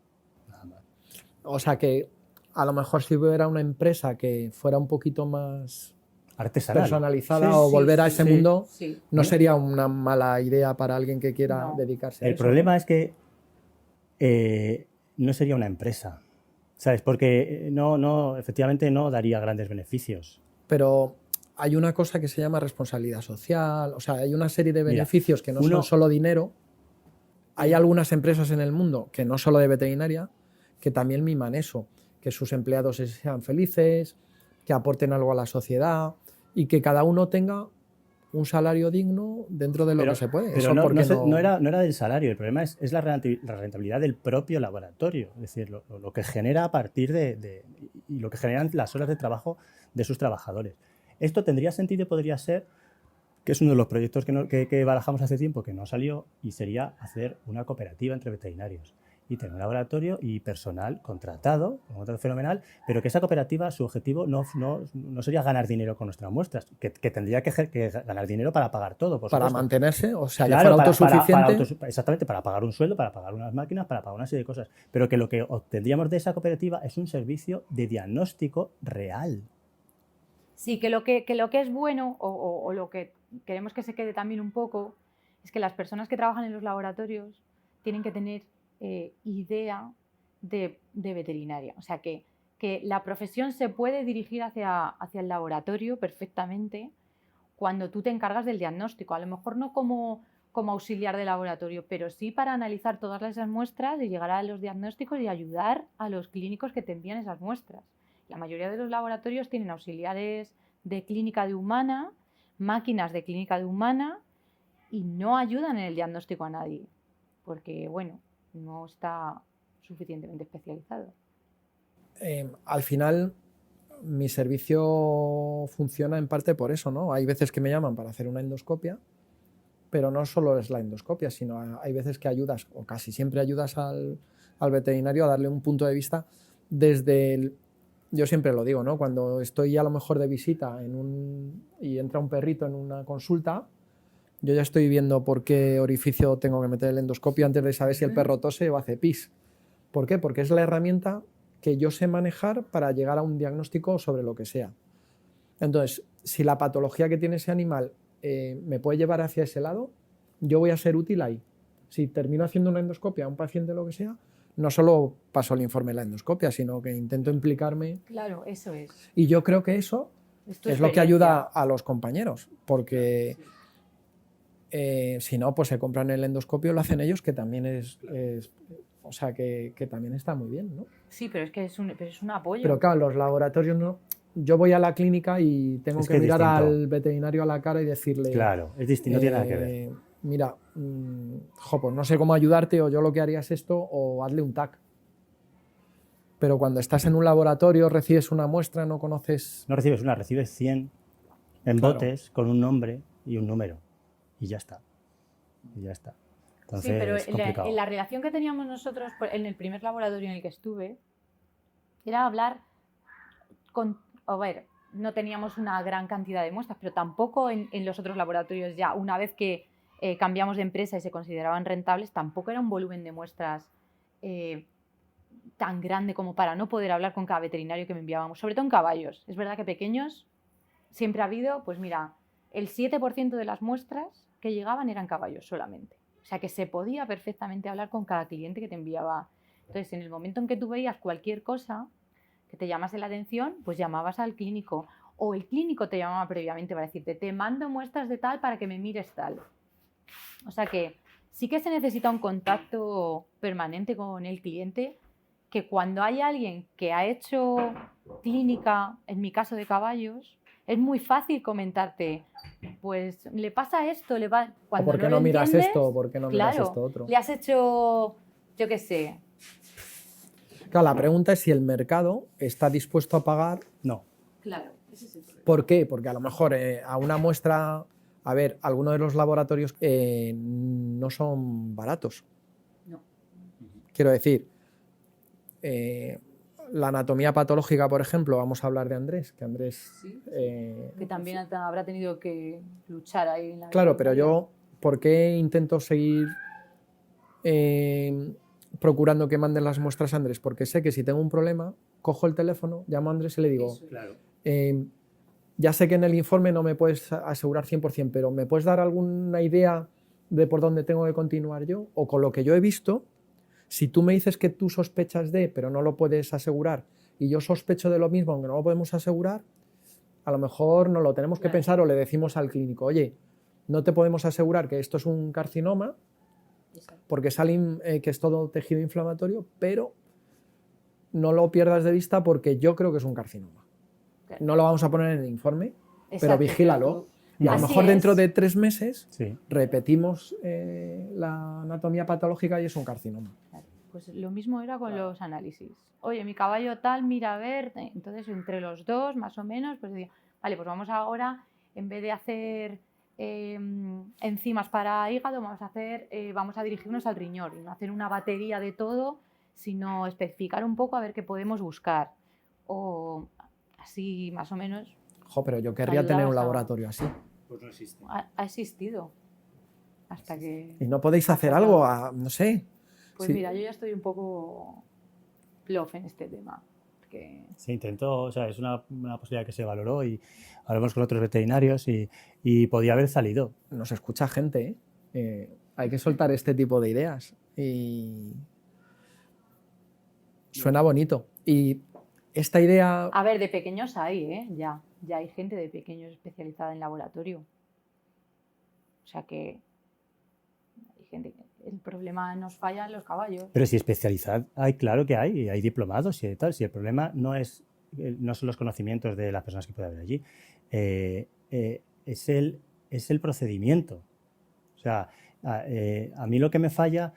O sea que a lo mejor si hubiera una empresa que fuera un poquito más artesanal, personalizada, sí, o volver a ese mundo, no sería una mala idea para alguien que quiera dedicarse a eso. El problema es que no sería una empresa, ¿sabes? Porque efectivamente no daría grandes beneficios. Pero hay una cosa que se llama responsabilidad social, o sea, hay una serie de beneficios que no son solo dinero. Hay algunas empresas en el mundo, que no solo de veterinaria, que también miman eso, que sus empleados sean felices, que aporten algo a la sociedad y que cada uno tenga un salario digno dentro de lo que se puede. Pero no era del salario, el problema es la rentabilidad del propio laboratorio, es decir, lo que genera a partir y lo que generan las horas de trabajo de sus trabajadores. Esto tendría sentido y podría ser, que es uno de los proyectos que barajamos hace tiempo que no salió, y sería hacer una cooperativa entre veterinarios. y tener un laboratorio y personal contratado, un contrato fenomenal, pero que esa cooperativa, su objetivo no sería ganar dinero con nuestras muestras, que tendría que ganar dinero para pagar todo, por Para supuesto. mantenerse, o sea, Claro, que fuera autosuficiente. Exactamente, para pagar un sueldo, para pagar unas máquinas, para pagar una serie de cosas. Pero que lo que obtendríamos de esa cooperativa es un servicio de diagnóstico real. Sí, que lo que es bueno o lo que queremos que se quede también un poco es que las personas que trabajan en los laboratorios tienen que tener idea de veterinaria. O sea, que la profesión se puede dirigir hacia el laboratorio perfectamente cuando tú te encargas del diagnóstico. A lo mejor no como auxiliar de laboratorio, pero sí para analizar todas esas muestras y llegar a los diagnósticos y ayudar a los clínicos que te envían esas muestras. La mayoría de los laboratorios tienen auxiliares de clínica de humana, máquinas de clínica de humana y no ayudan en el diagnóstico a nadie, porque, bueno, no está suficientemente especializado. Al final, mi servicio funciona en parte por eso, ¿no? Hay veces que me llaman para hacer una endoscopia, pero no solo es la endoscopia, sino hay veces que ayudas, o casi siempre ayudas al veterinario a darle un punto de vista desde yo siempre lo digo, ¿no? Cuando estoy a lo mejor de visita y entra un perrito en una consulta, yo ya estoy viendo por qué orificio tengo que meter el endoscopio antes de saber si el perro tose o hace pis. ¿Por qué? Porque es la herramienta que yo sé manejar para llegar a un diagnóstico sobre lo que sea. Entonces, si la patología que tiene ese animal me puede llevar hacia ese lado, yo voy a ser útil ahí. Si termino haciendo una endoscopia a un paciente, lo que sea, no solo paso el informe de la endoscopia, sino que intento implicarme. Claro, eso es. Y yo creo que eso es lo que ayuda a los compañeros, porque si no, pues se compran el endoscopio, lo hacen ellos, que también o sea, que también está muy bien, ¿no? Sí, pero es que es un apoyo. Pero claro, los laboratorios no. Yo voy a la clínica y tengo que mirar al veterinario a la cara y decirle... Claro, es distinto, no tiene nada que ver. Mira, pues no sé cómo ayudarte, o yo lo que haría es esto, o hazle un TAC. Pero cuando estás en un laboratorio, recibes una muestra, no conoces... No recibes una, recibes 100 en botes con un nombre y un número. Y ya está. Y ya está. Entonces, sí, pero es complicado. la relación que teníamos nosotros en el primer laboratorio en el que estuve era hablar con... A ver, no teníamos una gran cantidad de muestras, pero tampoco en los otros laboratorios ya, una vez que cambiamos de empresa y se consideraban rentables, tampoco era un volumen de muestras tan grande como para no poder hablar con cada veterinario que me enviábamos, sobre todo en caballos. Es verdad que pequeños siempre ha habido, pues mira, el 7% de las muestras que llegaban eran caballos solamente. O sea que se podía perfectamente hablar con cada cliente que te enviaba. Entonces, en el momento en que tú veías cualquier cosa que te llamase la atención, pues llamabas al clínico. O el clínico te llamaba previamente para decirte, te mando muestras de tal para que me mires tal. O sea que sí que se necesita un contacto permanente con el cliente, que cuando hay alguien que ha hecho clínica, en mi caso de caballos, es muy fácil comentarte, pues le pasa esto, le va... Cuando ¿por qué no miras esto? ¿O por qué no miras esto otro? Le has hecho, yo qué sé. Claro, la pregunta es si el mercado está dispuesto a pagar. No. Claro, ese es el problema. ¿Por qué? Porque a lo mejor a una muestra, a ver, algunos de los laboratorios no son baratos. No. Quiero decir, la anatomía patológica, por ejemplo, vamos a hablar de Andrés, que Andrés... Sí, que también habrá tenido que luchar ahí en la... Claro, pero yo, ¿por qué intento seguir procurando que manden las muestras a Andrés? Porque sé que si tengo un problema, cojo el teléfono, llamo a Andrés y le digo, Claro. Ya sé que en el informe no me puedes asegurar 100%, pero ¿me puedes dar alguna idea de por dónde tengo que continuar yo? O con lo que yo he visto, si tú me dices que tú sospechas de, pero no lo puedes asegurar, y yo sospecho de lo mismo, aunque no lo podemos asegurar, a lo mejor no lo tenemos que pensar, o le decimos al clínico, oye, no te podemos asegurar que esto es un carcinoma, porque que es todo tejido inflamatorio, pero no lo pierdas de vista porque yo creo que es un carcinoma. Claro. No lo vamos a poner en el informe, pero vigílalo. Y a lo mejor dentro de 3 meses repetimos la anatomía patológica y es un carcinoma. Claro. Pues lo mismo era con los análisis. Oye, mi caballo tal, mira a ver. Entonces, entre los dos, más o menos, pues decía, vale, pues vamos ahora, en vez de hacer enzimas para hígado, vamos a dirigirnos al riñón y no hacer una batería de todo, sino especificar un poco a ver qué podemos buscar. O así más o menos. Jo, pero yo querría tener un laboratorio así. Pues no existe. Ha existido. Hasta que... ¿Y no podéis hacer algo? No sé. Pues Sí. mira, yo ya estoy un poco plof en este tema. Porque... Se intentó, o sea, es una posibilidad que se valoró y hablamos con otros veterinarios y podía haber salido. Nos escucha gente, ¿eh? Hay que soltar este tipo de ideas. Y suena bonito. Y esta idea... A ver, de pequeños hay, ¿eh? Ya hay gente de pequeños especializada en laboratorio. O sea que hay gente que el problema nos falla en los caballos. Pero si especialidad hay, claro que hay diplomados y tal. Si el problema no son los conocimientos de las personas que puede haber allí, es el procedimiento. O sea, a mí lo que me falla,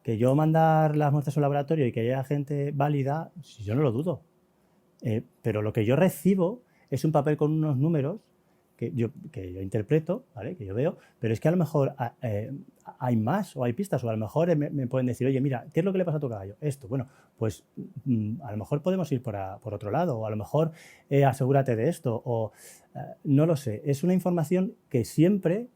que yo mandar las muestras a un laboratorio y que haya gente válida, si yo no lo dudo. Pero lo que yo recibo es un papel con unos números que yo interpreto, ¿vale? Que yo veo, pero es que a lo mejor hay más o hay pistas, o a lo mejor me pueden decir, oye, mira, ¿qué es lo que le pasa a tu caballo? Esto, bueno, pues a lo mejor podemos ir por otro lado, o a lo mejor asegúrate de esto, o no lo sé. Es una información que siempre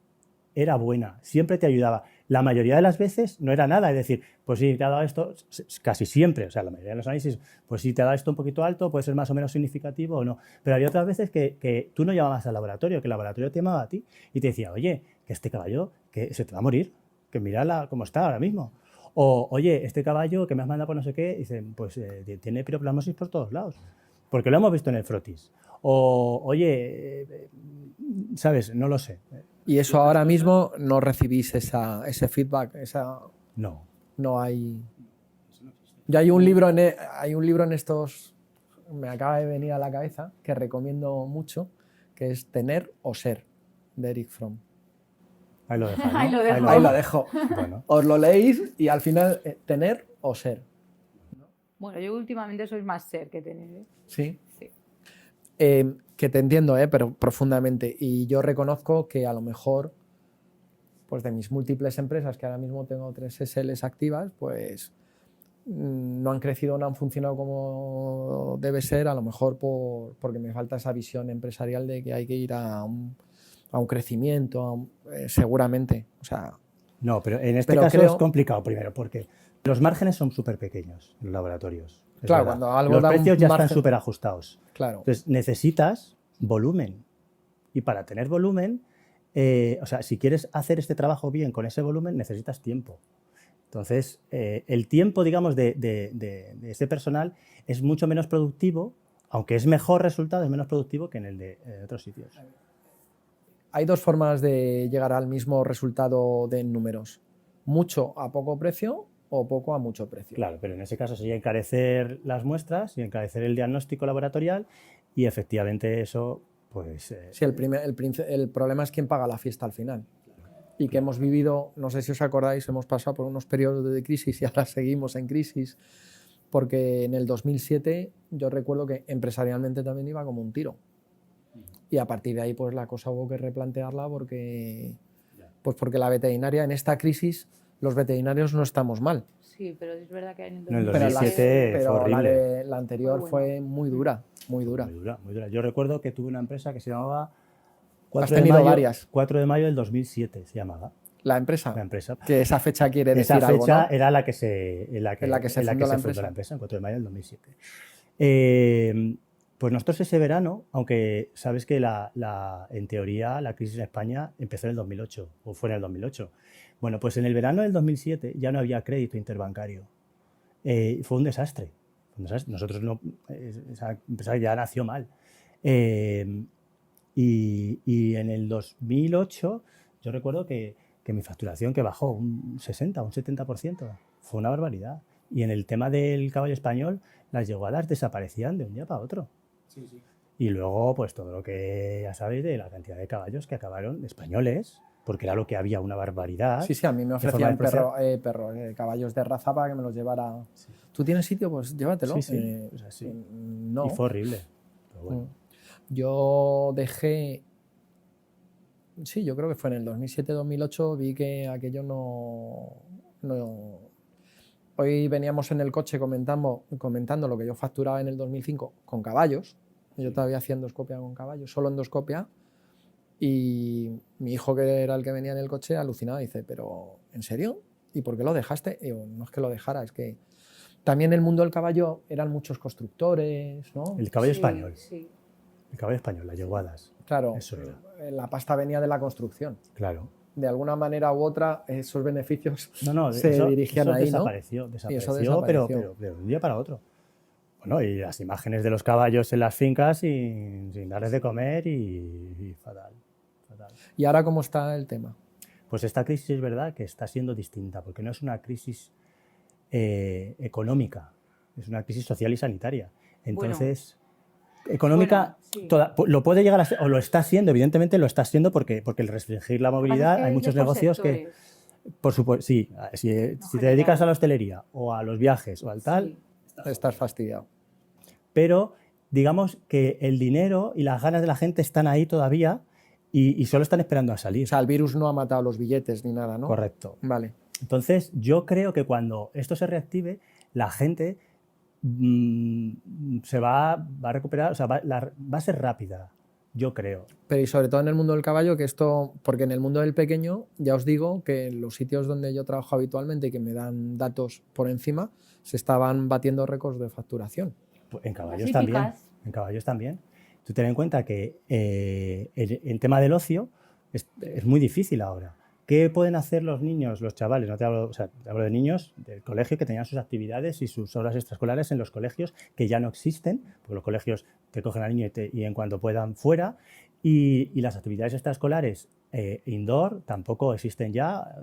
era buena, siempre te ayudaba. La mayoría de las veces no era nada, es decir, pues sí, te ha dado esto, casi siempre, o sea, la mayoría de los análisis, pues sí, te ha dado esto un poquito alto, puede ser más o menos significativo o no. Pero había otras veces que tú no llamabas al laboratorio, que el laboratorio te llamaba a ti y te decía, oye, que este caballo que se te va a morir, que mírala cómo está ahora mismo. O, oye, este caballo que me has mandado por no sé qué, dicen, pues tiene piroplasmosis por todos lados, porque lo hemos visto en el frotis. O, oye, ¿sabes? No lo sé. Y eso ahora mismo no recibís ese feedback, No. no hay... Yo hay un libro en estos, me acaba de venir a la cabeza, que recomiendo mucho, que es Tener o Ser, de Eric Fromm. Ahí lo dejo. ¿no? Ahí lo dejo. Ahí lo dejo. Bueno. Os lo leéis y al final, tener o ser. Bueno, yo últimamente soy más ser que tener, ¿eh? Sí. Sí. Que te entiendo, pero profundamente. Y yo reconozco que a lo mejor, pues de mis múltiples empresas, que ahora mismo tengo 3 SLs activas, pues no han crecido, no han funcionado como debe ser, a lo mejor porque me falta esa visión empresarial de que hay que ir a un crecimiento, seguramente. O sea, no, pero en este caso es complicado primero, porque los márgenes son súper pequeños en los laboratorios. Claro, cuando algo los da precios un ya margen... están súper ajustados. Claro. Entonces necesitas volumen. Y para tener volumen, o sea, si quieres hacer este trabajo bien con ese volumen, necesitas tiempo. Entonces, el tiempo, digamos, de ese personal es mucho menos productivo, aunque es mejor resultado, es menos productivo que en el de otros sitios. Hay 2 formas de llegar al mismo resultado de números. Mucho a poco precio o poco a mucho precio. Claro, pero en ese caso sería encarecer las muestras y encarecer el diagnóstico laboratorial y efectivamente eso, pues... Sí, el problema es quién paga la fiesta al final. Y que hemos vivido, no sé si os acordáis, hemos pasado por unos periodos de crisis y ahora seguimos en crisis, porque en el 2007 yo recuerdo que empresarialmente también iba como un tiro. Y a partir de ahí pues la cosa hubo que replantearla porque la veterinaria en esta crisis, los veterinarios no estamos mal. Sí, pero es verdad que en el No, en 2007... fue horrible. La anterior fue muy dura, muy dura. Muy dura, muy dura. Yo recuerdo que tuve una empresa que se llamaba 4 de mayo, varias. 4 de mayo del 2007 se llamaba. La empresa. La empresa. Que esa fecha quiere decir algo. Esa fecha algo, ¿no? era la que se fundó la empresa, en 4 de mayo del 2007. Pues nosotros ese verano, aunque sabes que en teoría la crisis en España empezó en el 2008, o fue en el 2008. Bueno, pues en el verano del 2007 ya no había crédito interbancario. Fue un desastre. Nosotros no, esa empresa ya nació mal. Y en el 2008 yo recuerdo que mi facturación que bajó un 60, un 70%. Fue una barbaridad. Y en el tema del caballo español, las yeguadas desaparecían de un día para otro. Sí, sí. Y luego, pues todo lo que ya sabéis de la cantidad de caballos que acabaron españoles, porque era lo que había, una barbaridad. Sí, a mí me ofrecían caballos de raza para que me los llevara. Sí. ¿Tú tienes sitio? Pues llévatelo. Sí. O sea, sí. No. Y fue horrible. Pero bueno. Yo dejé Sí, yo creo que fue en el 2007-2008, vi que aquello no. Hoy veníamos en el coche comentando lo que yo facturaba en el 2005 con caballos. Yo todavía hacía endoscopia con caballos, solo endoscopia. Y mi hijo, que era el que venía en el coche, alucinaba, dice, ¿pero en serio? ¿Y por qué lo dejaste? Y yo, no es que lo dejara, es que también el mundo del caballo eran muchos constructores, ¿no? El caballo Sí, español. sí. El caballo español, las yeguadas. Claro, Eso era. la pasta venía de la construcción. Claro. De alguna manera u otra, esos beneficios No, se dirigían eso ahí, desapareció, ¿no? desapareció, Y eso desapareció. pero de un día para otro. Bueno, y las imágenes de los caballos en las fincas sin darles de comer y fatal, fatal. ¿Y ahora cómo está el tema? Pues esta crisis es verdad que está siendo distinta, porque no es una crisis económica, es una crisis social y sanitaria. Entonces, económica, sí. lo puede llegar a ser, o lo está siendo, evidentemente lo está siendo, porque el restringir la Lo que pasa movilidad, es que hay es muchos de por negocios que, sectores. por supuesto, sí, si te general. dedicas a la hostelería o a los viajes o al tal, Sí. Estás fastidiado. pero digamos que el dinero y las ganas de la gente están ahí todavía y solo están esperando a salir. O sea, el virus no ha matado los billetes ni nada, ¿no? Correcto. Vale. Entonces, yo creo que cuando esto se reactive, la gente se va a recuperar, o sea, va a ser rápida, yo creo. Pero y sobre todo en el mundo del caballo, que esto, porque en el mundo del pequeño, ya os digo que en los sitios donde yo trabajo habitualmente y que me dan datos por encima, se estaban batiendo récords de facturación. En caballos Las también. hípicas. En caballos también. Tú ten en cuenta que el tema del ocio es muy difícil ahora. ¿Qué pueden hacer los niños, los chavales? No te hablo, o sea, te hablo de niños del colegio que tenían sus actividades y sus horas extraescolares en los colegios que ya no existen, porque los colegios te cogen al niño y en cuanto puedan fuera, y las actividades extraescolares indoor tampoco existen ya,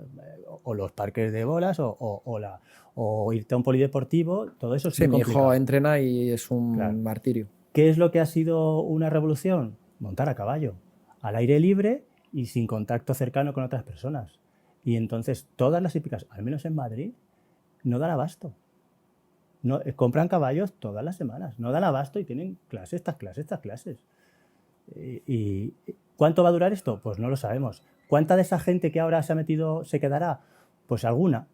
o los parques de bolas o irte a un polideportivo, todo eso es Sí, muy mi complicado. hijo entrena y es un Claro. martirio. ¿Qué es lo que ha sido una revolución? Montar a caballo, al aire libre y sin contacto cercano con otras personas. Y entonces todas las hípicas, al menos en Madrid, no dan abasto. No, compran caballos todas las semanas, no dan abasto y tienen clases, estas clases, estas clases. ¿Y cuánto va a durar esto? Pues no lo sabemos. ¿Cuánta de esa gente que ahora se ha metido se quedará? Pues alguna.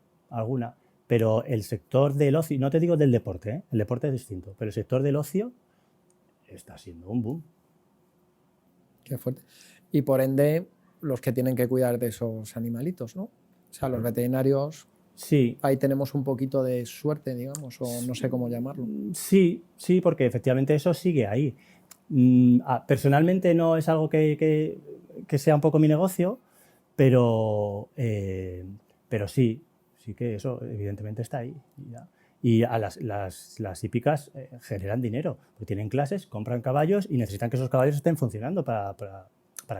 Pero el sector del ocio, no te digo del deporte, ¿eh? El deporte es distinto, pero el sector del ocio está siendo un boom. Qué fuerte. Y por ende, los que tienen que cuidar de esos animalitos, ¿no? O sea, los veterinarios, Sí, ahí tenemos un poquito de suerte, digamos, o no sé cómo llamarlo. sí, porque efectivamente eso sigue ahí. Personalmente no es algo que sea un poco mi negocio, pero sí que eso evidentemente está ahí. Y a las hípicas generan dinero, porque tienen clases, compran caballos y necesitan que esos caballos estén funcionando para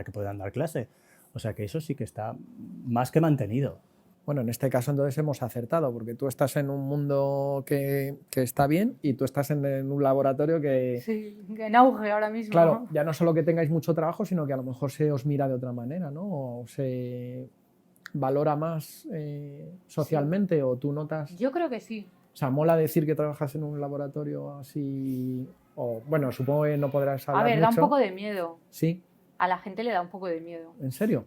que puedan dar clase. O sea que eso sí que está más que mantenido. Bueno, en este caso entonces hemos acertado, porque tú estás en un mundo que está bien y tú estás en un laboratorio que, Sí, en auge ahora mismo. claro, ¿no? ya no solo que tengáis mucho trabajo, sino que a lo mejor se os mira de otra manera, ¿no? O se valora más socialmente, o tú notas... Yo creo que sí. O sea, mola decir que trabajas en un laboratorio así... O, bueno, supongo que no podrás hablar A ver, da un mucho. poco de miedo. Sí, A la gente le da un poco de miedo. ¿en serio?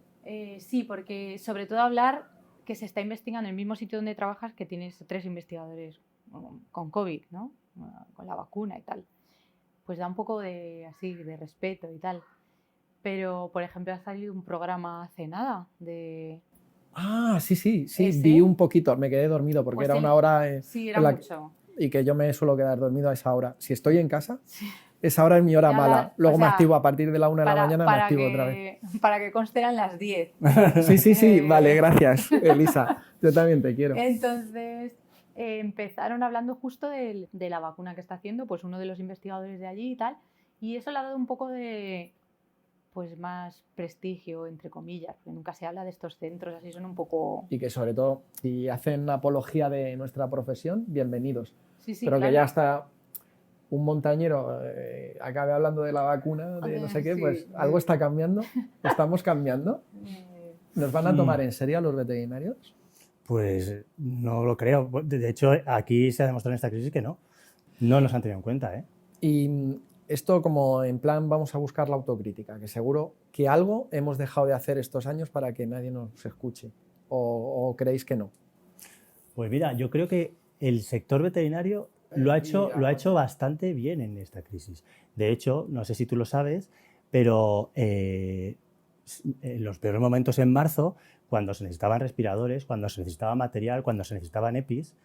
Sí, porque sobre todo hablar que se está investigando en el mismo sitio donde trabajas, que tienes 3 investigadores con COVID, ¿no? Con la vacuna y tal. Pues da un poco de así de respeto y tal. Pero, por ejemplo, ha salido un programa hace nada de... Ah, sí, ¿Ese? vi un poquito, me quedé dormido porque Pues era una hora Sí, en era la mucho. y que yo me suelo quedar dormido a esa hora. Si estoy en casa, esa hora es mi hora Ya, mala. Luego o me sea, activo a partir de la 1 de la mañana, me activo otra vez. Para que conste eran las 10. Sí, vale, gracias, Elisa. Yo también te quiero. Entonces, empezaron hablando justo de la vacuna que está haciendo, pues uno de los investigadores de allí y tal, y eso le ha dado un poco de, pues más prestigio, entre comillas, porque nunca se habla de estos centros, así son un poco... Y que sobre todo, si hacen apología de nuestra profesión, bienvenidos. Sí, Pero claro. que ya está un montañero acabe hablando de la vacuna, de no sé qué, Sí. pues algo está cambiando, estamos cambiando. ¿Nos van a tomar en serio a los veterinarios? Pues no lo creo. De hecho, aquí se ha demostrado en esta crisis que no. No nos han tenido en cuenta, ¿eh? Y esto como en plan vamos a buscar la autocrítica, que seguro que algo hemos dejado de hacer estos años para que nadie nos escuche. ¿O creéis que no? Pues mira, yo creo que el sector veterinario lo ha hecho bastante bien en esta crisis. De hecho, no sé si tú lo sabes, pero en los peores momentos en marzo, cuando se necesitaban respiradores, cuando se necesitaba material, cuando se necesitaban EPIs,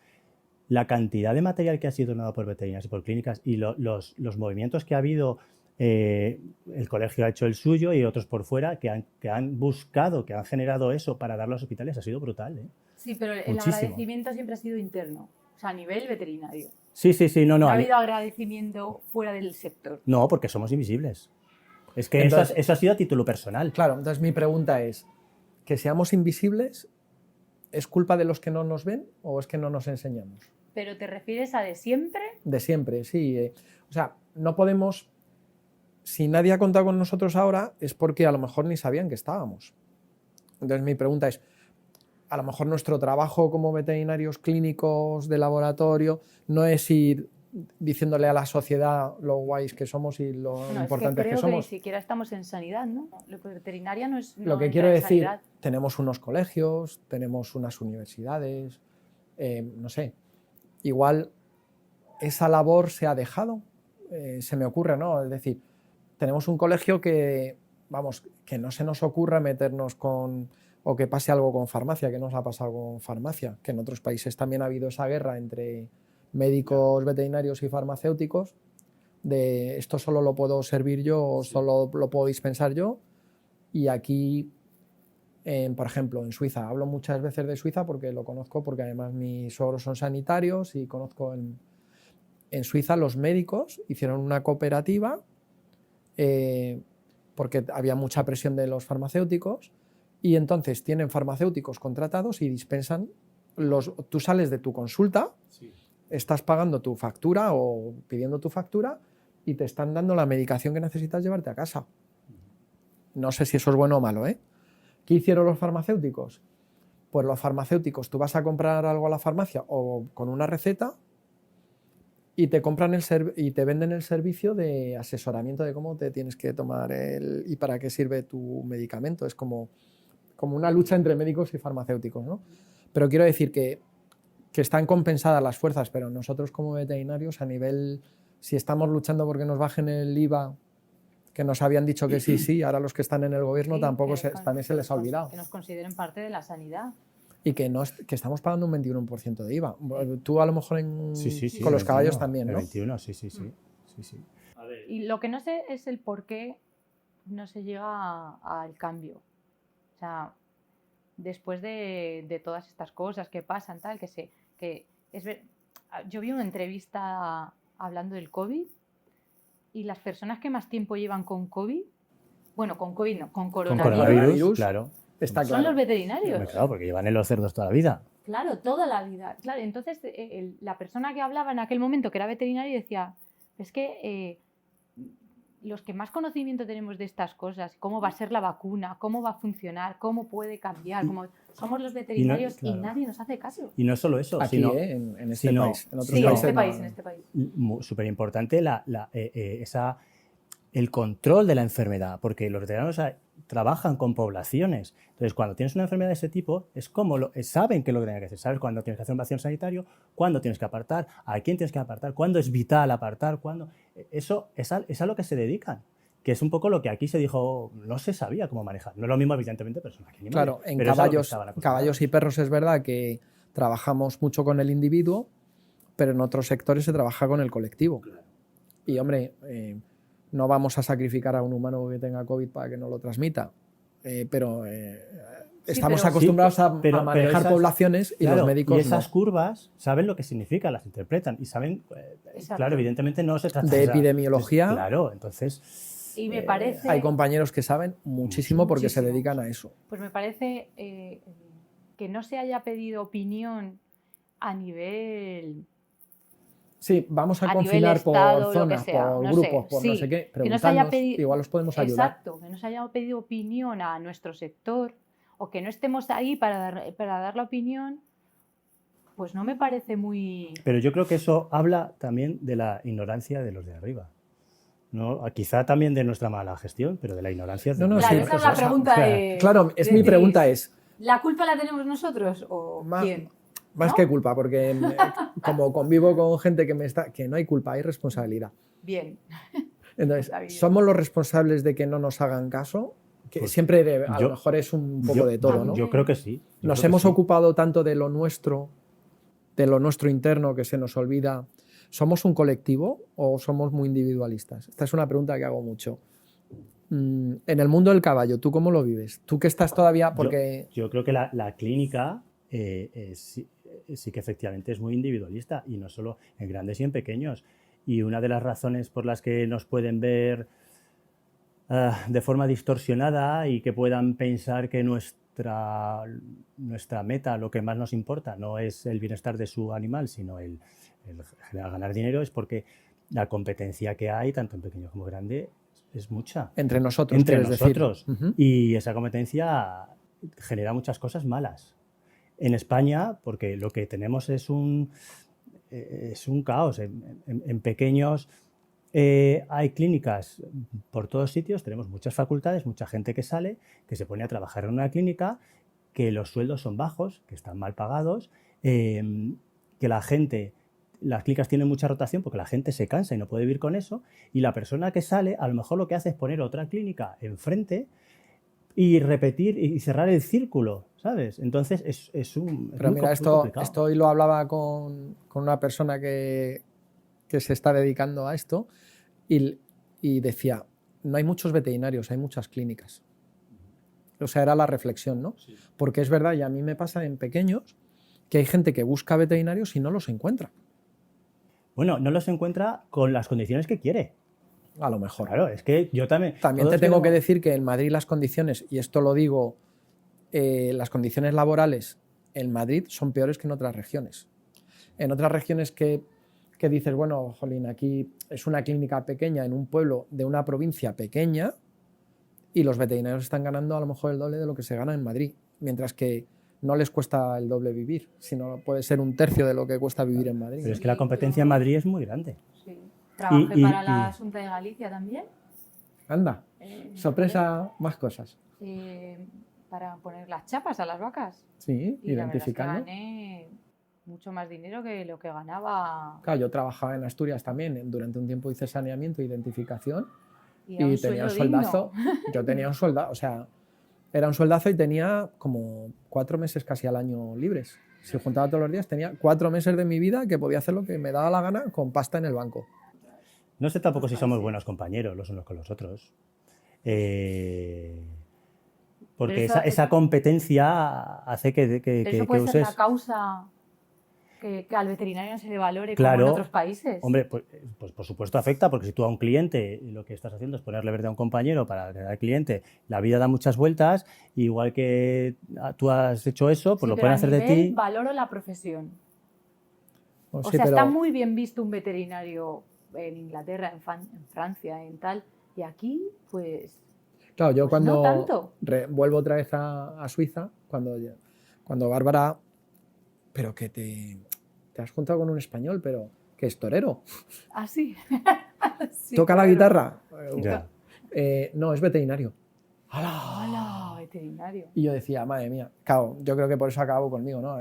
la cantidad de material que ha sido donado por veterinarios y por clínicas y los movimientos que ha habido, el colegio ha hecho el suyo y otros por fuera que han buscado, que han generado eso para dar a los hospitales, ha sido brutal, ¿eh? Sí, pero el Muchísimo. agradecimiento siempre ha sido interno, o sea, a nivel veterinario. Sí, no. No ha habido agradecimiento fuera del sector. No, porque somos invisibles. Es que Entonces, eso ha sido a título personal. Claro, entonces mi pregunta es, ¿que seamos invisibles es culpa de los que no nos ven o es que no nos enseñamos? ¿Pero te refieres a de siempre? De siempre, sí. O sea, no podemos... Si nadie ha contado con nosotros ahora es porque a lo mejor ni sabían que estábamos. Entonces mi pregunta es, a lo mejor nuestro trabajo como veterinarios clínicos de laboratorio no es ir diciéndole a la sociedad lo guays que somos y lo importantes creo que somos. Que ni siquiera estamos en sanidad, ¿no? Lo veterinaria no es... Lo que quiero decir, tenemos unos colegios, tenemos unas universidades, no sé, igual esa labor se ha dejado, se me ocurre, ¿no? Es decir, tenemos un colegio que, vamos, que no se nos ocurra meternos con... o que pase algo con farmacia, que nos ha pasado con farmacia, que en otros países también ha habido esa guerra entre médicos, veterinarios y farmacéuticos, de esto solo lo puedo servir yo o solo lo puedo dispensar yo, y aquí, por ejemplo, en Suiza, hablo muchas veces de Suiza porque lo conozco, porque además mis suegros son sanitarios y conozco en Suiza los médicos hicieron una cooperativa porque había mucha presión de los farmacéuticos. Y entonces tienen farmacéuticos contratados y dispensan tú sales de tu consulta, estás pagando tu factura o pidiendo tu factura y te están dando la medicación que necesitas llevarte a casa. No sé si eso es bueno o malo, ¿eh? ¿Qué hicieron los farmacéuticos? Pues los farmacéuticos, tú vas a comprar algo a la farmacia o con una receta y te compran y te venden el servicio de asesoramiento de cómo te tienes que tomar y para qué sirve tu medicamento. Es como una lucha entre médicos y farmacéuticos, ¿no? Pero quiero decir que están compensadas las fuerzas, pero nosotros como veterinarios a nivel, si estamos luchando porque nos bajen el IVA, que nos habían dicho que sí, ahora los que están en el gobierno tampoco también se les ha olvidado. Que nos consideren parte de la sanidad. Y que estamos pagando un 21% de IVA. Tú a lo mejor Sí, con los caballos también, ¿no? El 21, sí. A ver. Y lo que no sé es el por qué no se llega al cambio. O sea, después de todas estas cosas que pasan, tal, yo vi una entrevista hablando del COVID y las personas que más tiempo llevan con COVID, bueno, con COVID no, con coronavirus, claro. Está son los veterinarios. Claro, porque llevan en los cerdos toda la vida. Claro, toda la vida. Claro, entonces la persona que hablaba en aquel momento, que era veterinario, decía, es que los que más conocimiento tenemos de estas cosas, cómo va a ser la vacuna, cómo va a funcionar, cómo puede cambiar, somos los veterinarios y nadie nos hace caso. Y no solo eso, aquí, sino en este país. En otros países en este país. Súper importante el control de la enfermedad, porque los veterinarios trabajan con poblaciones. Entonces, cuando tienes una enfermedad de ese tipo, saben qué es lo que tienen que hacer. Sabes cuándo tienes que hacer un vacío sanitario, cuándo tienes que apartar, a quién tienes que apartar, cuándo es vital apartar, cuándo... Eso es a lo que se dedican, que es un poco lo que aquí se dijo, no se sabía cómo manejar. No es lo mismo, evidentemente, personas que animales. Claro, en caballos y perros es verdad que trabajamos mucho con el individuo, pero en otros sectores se trabaja con el colectivo. Claro. Y, hombre... no vamos a sacrificar a un humano que tenga COVID para que no lo transmita, pero estamos acostumbrados a manejar poblaciones y los médicos y esas curvas saben lo que significa, las interpretan y saben, claro, evidentemente no se trata de epidemiología. Claro, entonces... Y me parece... Hay compañeros que saben muchísimo porque se dedican a eso. Pues me parece que no se haya pedido opinión a nivel... Sí, vamos a confinar estado, por zonas, por grupos, por no sé qué, preguntarnos, igual los podemos ayudar. Exacto, que nos haya pedido opinión a nuestro sector o que no estemos ahí para dar la opinión, pues no me parece muy... Pero yo creo que eso habla también de la ignorancia de los de arriba. No, quizá también de nuestra mala gestión, pero de la ignorancia. No, no, Claro, sí, esa es la pregunta de... Claro, es mi decís, pregunta es, ¿la culpa la tenemos nosotros o quién? más ¿No? que culpa, porque como convivo con gente que no hay culpa, hay responsabilidad. Bien. Entonces, Está bien. ¿somos los responsables de que no nos hagan caso? Que Pues siempre, a yo- lo mejor es un poco de todo, ¿no? Yo creo que sí. Yo Nos creo que hemos sí. ocupado tanto de lo nuestro interno, que se nos olvida. ¿Somos un colectivo o somos muy individualistas? Esta es una pregunta que hago mucho. En el mundo del caballo, ¿tú cómo lo vives? Tú que estás todavía, porque... Yo creo que la clínica sí que efectivamente es muy individualista, y no solo en grandes y en pequeños. Y una de las razones por las que nos pueden ver de forma distorsionada y que puedan pensar que nuestra meta, lo que más nos importa, no es el bienestar de su animal, sino el ganar dinero, es porque la competencia que hay, tanto en pequeño como grande, es mucha. Entre nosotros, Entre quieres decir. nosotros. Y esa competencia genera muchas cosas malas. En España, porque lo que tenemos es un caos. En pequeños hay clínicas por todos sitios, tenemos muchas facultades, mucha gente que sale, que se pone a trabajar en una clínica, que los sueldos son bajos, que están mal pagados, que las clínicas tienen mucha rotación porque la gente se cansa y no puede vivir con eso, y la persona que sale a lo mejor lo que hace es poner otra clínica enfrente y repetir y cerrar el círculo, ¿sabes? Entonces es Pero muy mira, muy esto complicado. hoy lo hablaba con una persona que se está dedicando a esto y decía, no hay muchos veterinarios, hay muchas clínicas. O sea, era la reflexión, ¿no? Sí. Porque es verdad, y a mí me pasa en pequeños, que hay gente que busca veterinarios y no los encuentra. Bueno, no los encuentra con las condiciones que quiere. A lo mejor. Claro, es que yo también... También te todos tengo que queremos- decir que en Madrid las condiciones, y esto lo digo, las condiciones laborales en Madrid son peores que en otras regiones. En otras regiones que dices, bueno, jolín, aquí es una clínica pequeña en un pueblo de una provincia pequeña y los veterinarios están ganando a lo mejor el doble de lo que se gana en Madrid, mientras que no les cuesta el doble vivir, sino puede ser un tercio de lo que cuesta vivir en Madrid. Pero es que la competencia en Madrid es muy grande. Sí. Trabajé Y- para la y- Xunta de Galicia también. Anda, sorpresa, más cosas. Para poner las chapas a las vacas. Sí, Y la verdad es que identificando. gané mucho más dinero que lo que ganaba. Claro, yo trabajaba en Asturias también, durante un tiempo hice saneamiento e identificación Y era un y tenía un sueldo soldazo. digno. Yo tenía un soldazo, o sea, era un soldazo y tenía como 4 meses casi al año libres. Si juntaba todos los días, tenía 4 meses de mi vida que podía hacer lo que me daba la gana con pasta en el banco. No sé tampoco si somos buenos compañeros los unos con los otros. Porque Pero eso- esa competencia hace que Eso puede ser uses... la causa que al veterinario no se le valore Claro. como en otros países. Hombre, pues por supuesto afecta, porque si tú a un cliente lo que estás haciendo es ponerle verde a un compañero para que al cliente, la vida da muchas vueltas, igual que tú has hecho eso, pues Sí, lo pero pueden a hacer de nivel ti. valoro la profesión. O O sí, sea, pero está muy bien visto un veterinario en Inglaterra, en Francia, en tal. Y aquí, pues, claro, yo pues cuando no tanto. vuelvo otra vez a Suiza, cuando Bárbara, pero que te has juntado con un español, pero que es torero. Así. Sí, ¿Toca la claro. guitarra? Ya. No, es veterinario. ¡Hala! Veterinario. Y yo decía, madre mía, claro, yo creo que por eso acabó conmigo, ¿no?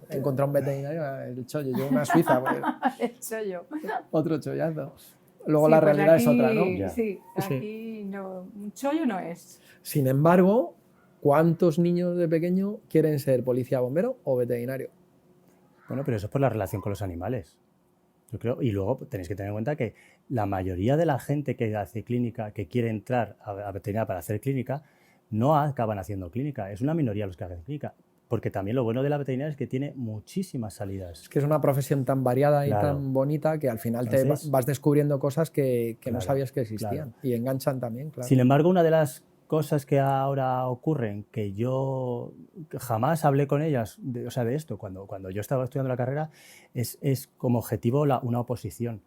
He encontrado un veterinario, el chollo, yo una suiza, pues, El chollo. otro chollazo. Luego Sí, la pues realidad aquí- es otra, ¿no? Ya. Sí, Sí. aquí no, un chollo no es. Sin embargo, ¿cuántos niños de pequeño quieren ser policía, bombero o veterinario? Bueno, pero eso es por la relación con los animales. Yo creo, y luego tenéis que tener en cuenta que la mayoría de la gente que hace clínica, que quiere entrar a veterinaria para hacer clínica, no acaban haciendo clínica. Es una minoría los que hacen clínica. Porque también lo bueno de la veterinaria es que tiene muchísimas salidas. Es que es una profesión tan variada y Claro. tan bonita que al final Entonces- vas descubriendo cosas que no Claro, sabías que existían. Y enganchan también, claro. Sin embargo, una de las cosas que ahora ocurren, que yo jamás hablé con ellas, de esto, cuando yo estaba estudiando la carrera, es como objetivo una oposición.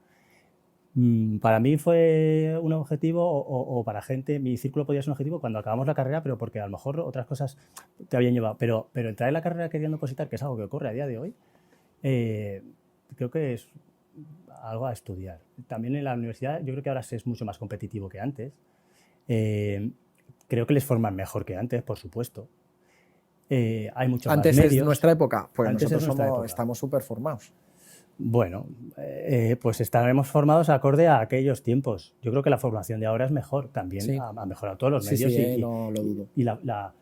Para mí fue un objetivo, o para gente, mi círculo podía ser un objetivo cuando acabamos la carrera, pero porque a lo mejor otras cosas te habían llevado. Pero entrar en la carrera queriendo opositar, que es algo que ocurre a día de hoy, creo que es algo a estudiar. También en la universidad yo creo que ahora es mucho más competitivo que antes. Creo que les forman mejor que antes, por supuesto. Hay muchos más Antes medios. es nuestra época, pues Antes nosotros es nuestra época. estamos súper formados. Bueno, pues estaremos formados acorde a aquellos tiempos. Yo creo que la formación de ahora es mejor también, Sí. ha mejorado todos los Sí, medios sí, no lo dudo. y la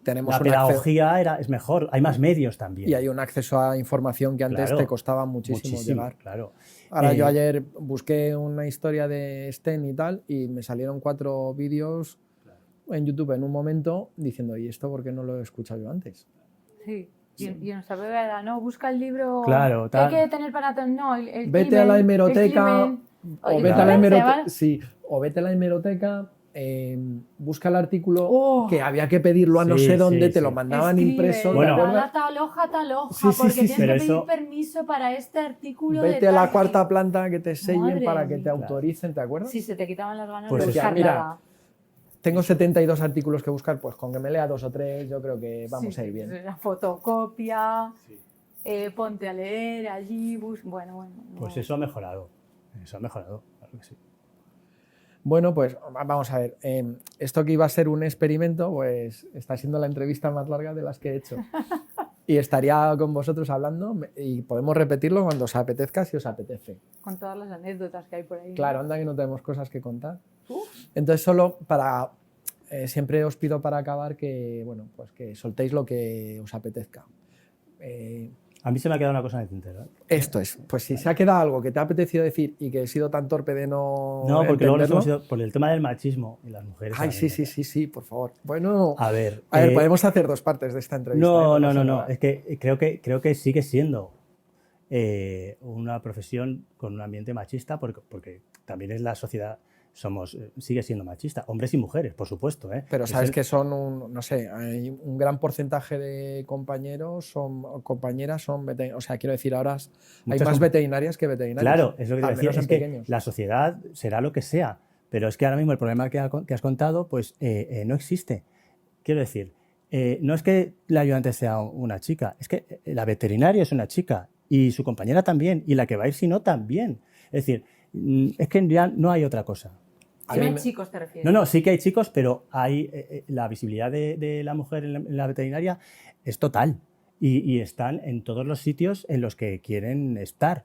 Tenemos la un pedagogía es mejor, hay más medios también. Y hay un acceso a información que antes Claro, te costaba muchísimo llegar. Claro. Ahora yo ayer busqué una historia de STEM y tal y me salieron 4 vídeos en YouTube en un momento diciendo, ¿y esto por qué no lo he escuchado yo antes? Sí. Y en nuestra propia edad, no, busca el libro Claro, que tal. hay que tener para no, el Vete crimen, a la el hemeroteca crimen. o Oye, vete a la ¿se hemeroteca, llama? sí, o vete a la hemeroteca, busca el artículo Oh. que había que pedirlo a no Sí, sé dónde, sí, te lo sí. mandaban Escribe, impreso, ¿te Bueno. acuerdas? tal hoja, Sí, sí, porque sí, tienes pero que pedir eso- permiso para este artículo. Vete de a la tal. cuarta planta que te sellen Madre para que te mía. autoricen, ¿te acuerdas? Si se te quitaban las ganas Pues de eso. buscar Mira, nada. Tengo 72 artículos que buscar, pues con que me lea 2 o 3 yo creo que vamos Sí, a ir bien. La fotocopia, ponte a leer allí, bueno. Pues no. eso ha mejorado, claro que sí. Bueno, pues vamos a ver. Esto que iba a ser un experimento, pues está siendo la entrevista más larga de las que he hecho. Y estaría con vosotros hablando y podemos repetirlo cuando os apetezca, si os apetece. Con todas las anécdotas que hay por ahí. ¿no? Claro, anda que no tenemos cosas que contar. Entonces, solo para... siempre os pido para acabar que, bueno, pues que soltéis lo que os apetezca. A mí se me ha quedado una cosa en el tintero. Esto es, pues si se ha quedado algo que te ha apetecido decir y que he sido tan torpe de no No, porque luego nos entenderlo. hemos ido por el tema del machismo y las mujeres. Ay, sí, por favor. Bueno, A ver, podemos hacer 2 partes de esta entrevista. No, pasa no. nada. Es que creo que sigue siendo una profesión con un ambiente machista, porque también es la sociedad, sigue siendo machista, hombres y mujeres, por supuesto. Pero sabes que son, no sé, hay un gran porcentaje de compañeros o compañeras son veterinarios. O sea, quiero decir, ahora hay Muchas más son- veterinarias que veterinarios. Claro, es lo que te al decía, menos en es que pequeños. la sociedad será lo que sea, pero es que ahora mismo el problema que has contado, pues no existe. Quiero decir, no es que la ayudante sea una chica, es que la veterinaria es una chica y su compañera también, y la que va a ir si no también. Es decir, es que ya no hay otra cosa. A Si mí no hay me- chicos, te refieres. No, sí que hay chicos, pero hay la visibilidad de la mujer en la veterinaria es total y están en todos los sitios en los que quieren estar.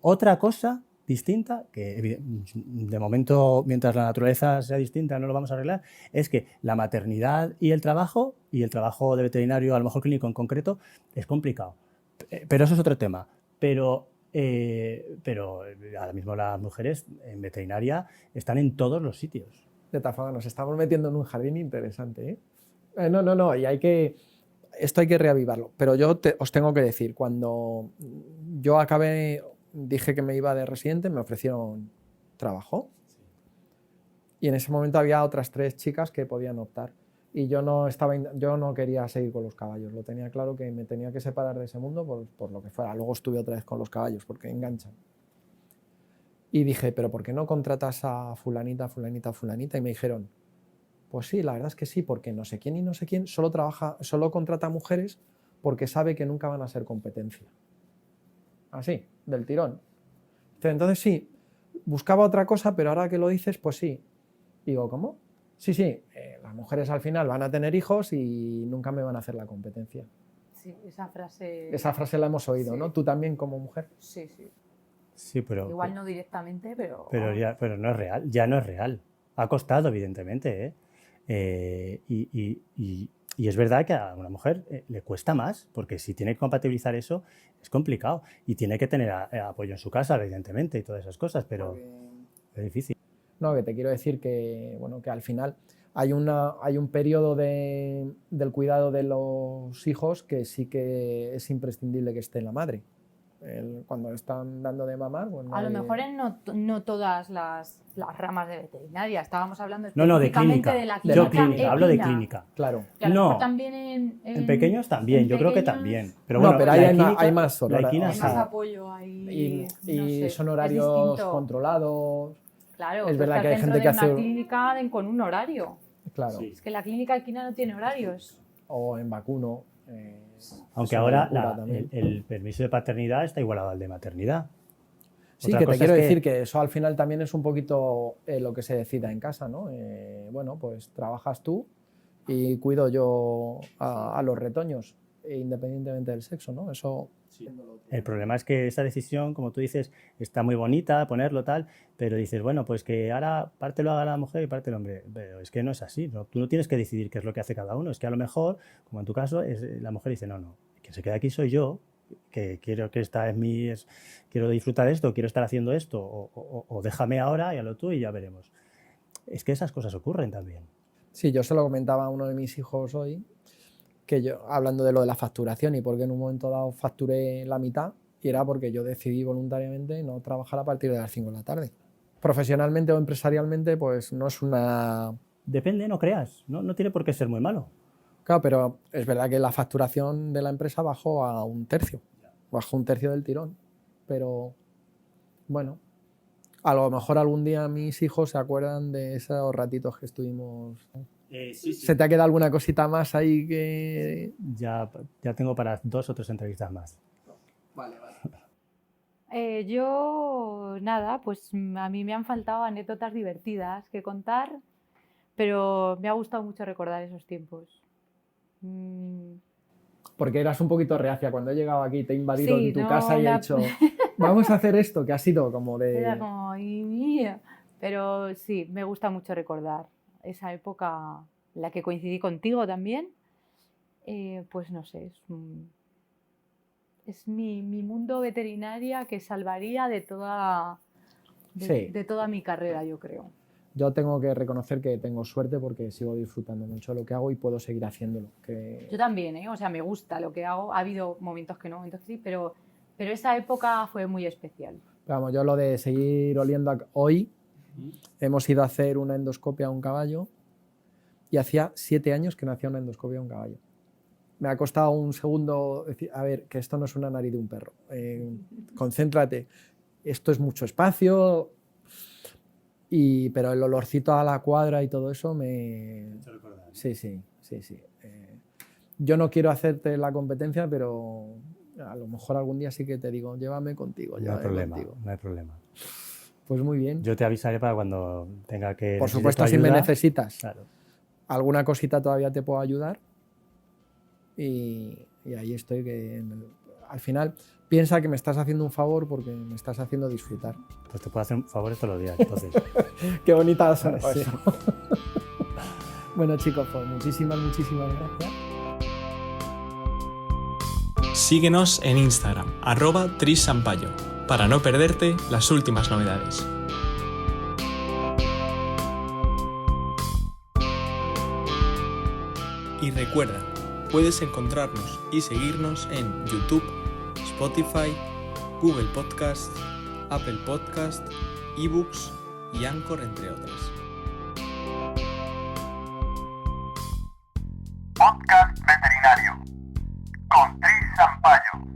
Otra cosa distinta, que de momento, mientras la naturaleza sea distinta, no lo vamos a arreglar, es que la maternidad y el trabajo de veterinario, a lo mejor clínico en concreto, es complicado. Pero eso es otro tema. Pero ahora mismo las mujeres en veterinaria están en todos los sitios. De todas formas, nos estamos metiendo en un jardín interesante, ¿eh? No, y esto hay que reavivarlo. Pero yo os tengo que decir, cuando yo dije que me iba de residente, me ofrecieron trabajo. Y en ese momento había otras 3 chicas que podían optar. Y yo no quería seguir con los caballos. Lo tenía claro que me tenía que separar de ese mundo por lo que fuera. Luego estuve otra vez con los caballos porque enganchan. Y dije, ¿pero por qué no contratas a fulanita? Y me dijeron, pues sí, la verdad es que sí, porque no sé quién y no sé quién solo contrata a mujeres porque sabe que nunca van a ser competencia. Así, del tirón. Entonces sí, buscaba otra cosa, pero ahora que lo dices, pues sí. Digo, ¿cómo? Sí, las mujeres al final van a tener hijos y nunca me van a hacer la competencia. Sí, esa frase. Esa frase la hemos oído, Sí. ¿no? Tú también como mujer. Sí. Sí, pero Igual no directamente, pero. pero no es real, ya no es real. Ha costado, evidentemente, y es verdad que a una mujer le cuesta más, porque si tiene que compatibilizar eso, es complicado. Y tiene que tener apoyo en su casa, evidentemente, y todas esas cosas, pero es difícil. No, que te quiero decir que, bueno, que al final hay un periodo del cuidado de los hijos que sí que es imprescindible que esté la madre. Cuando están dando de mamar, pues A lo nadie- mejor en no todas las ramas de veterinaria. Estábamos hablando No, de específicamente clínica. de la Yo clínica clínica, hablo de equina. clínica. Claro. Que a lo No. mejor también En pequeños también, en yo creo que pequeños también. Pero No, bueno, pero la hay equínica- más la horarios. equina hay sí. más apoyo ahí. Y no sé, son es horarios distinto. controlados. Claro, Es tú verdad estás que hay dentro gente que de hace- una clínica con un horario. Claro. Sí. Es que la clínica equina no tiene horarios. O en vacuno. Aunque es una ahora locura también. el permiso de paternidad está igualado al de maternidad. Sí, Otra que te cosa quiero es decir que eso al final también es un poquito lo que se decida en casa, ¿no? Bueno, pues trabajas tú y cuido yo a los retoños, independientemente del sexo, ¿no? Eso... El problema es que esa decisión, como tú dices, está muy bonita, ponerlo tal, pero dices, bueno, pues que ahora parte lo haga la mujer y parte el hombre. Pero es que no es así, ¿no? Tú no tienes que decidir qué es lo que hace cada uno. Es que a lo mejor, como en tu caso, la mujer dice, no, quien se queda aquí soy yo, que quiero que esta es quiero disfrutar esto, quiero estar haciendo esto, o déjame ahora y hazlo tú y ya veremos. Es que esas cosas ocurren también. Sí, yo se lo comentaba a uno de mis hijos hoy, que yo, hablando de lo de la facturación y porque en un momento dado facturé la mitad, y era porque yo decidí voluntariamente no trabajar a partir de las 5 de la tarde. Profesionalmente o empresarialmente, pues no es una... Depende, no creas, no tiene por qué ser muy malo. Claro, pero es verdad que la facturación de la empresa bajó a 1/3, bajó 1/3 del tirón, pero bueno, a lo mejor algún día mis hijos se acuerdan de esos ratitos que estuvimos... Sí. ¿Se te ha quedado alguna cosita más ahí que...? Ya tengo para 2 o 3 entrevistas más. Vale. Yo, nada, pues a mí me han faltado anécdotas divertidas que contar, pero me ha gustado mucho recordar esos tiempos. Porque eras un poquito reacia cuando he llegado aquí, te he invadido Sí, en tu no, casa y he dicho, vamos a hacer esto, que ha sido como de... Era como, "Ay, mía". Pero sí, me gusta mucho recordar esa época en la que coincidí contigo también. Pues no sé, es mi mundo veterinaria que salvaría de toda mi carrera, yo creo. Yo tengo que reconocer que tengo suerte porque sigo disfrutando mucho de lo que hago y puedo seguir haciéndolo. Yo también, o sea, me gusta lo que hago. Ha habido momentos que no, momentos que sí, pero esa época fue muy especial. Vamos, yo lo de seguir oliendo hoy, hemos ido a hacer una endoscopia a un caballo y hacía 7 años que no hacía una endoscopia a un caballo. Me ha costado un segundo decir, a ver, que esto no es una nariz de un perro. Concéntrate. Esto es mucho espacio, pero el olorcito a la cuadra y todo eso me... Sí. Yo no quiero hacerte la competencia, pero a lo mejor algún día sí que te digo, llévame contigo. No hay problema. Pues muy bien. Yo te avisaré para cuando tenga que... Por supuesto, si me necesitas. Claro. Alguna cosita todavía te puedo ayudar. Y ahí estoy, que al final piensa que me estás haciendo un favor porque me estás haciendo disfrutar. Pues te puedo hacer favores todos los días, entonces. Qué bonita son Sí. eso. Bueno, chicos, pues muchísimas gracias. Síguenos en Instagram, @trissampayo, para no perderte las últimas novedades. Y recuerda, puedes encontrarnos y seguirnos en YouTube, Spotify, Google Podcast, Apple Podcast, eBooks y Anchor, entre otras. Podcast veterinario con Tris Sampaio.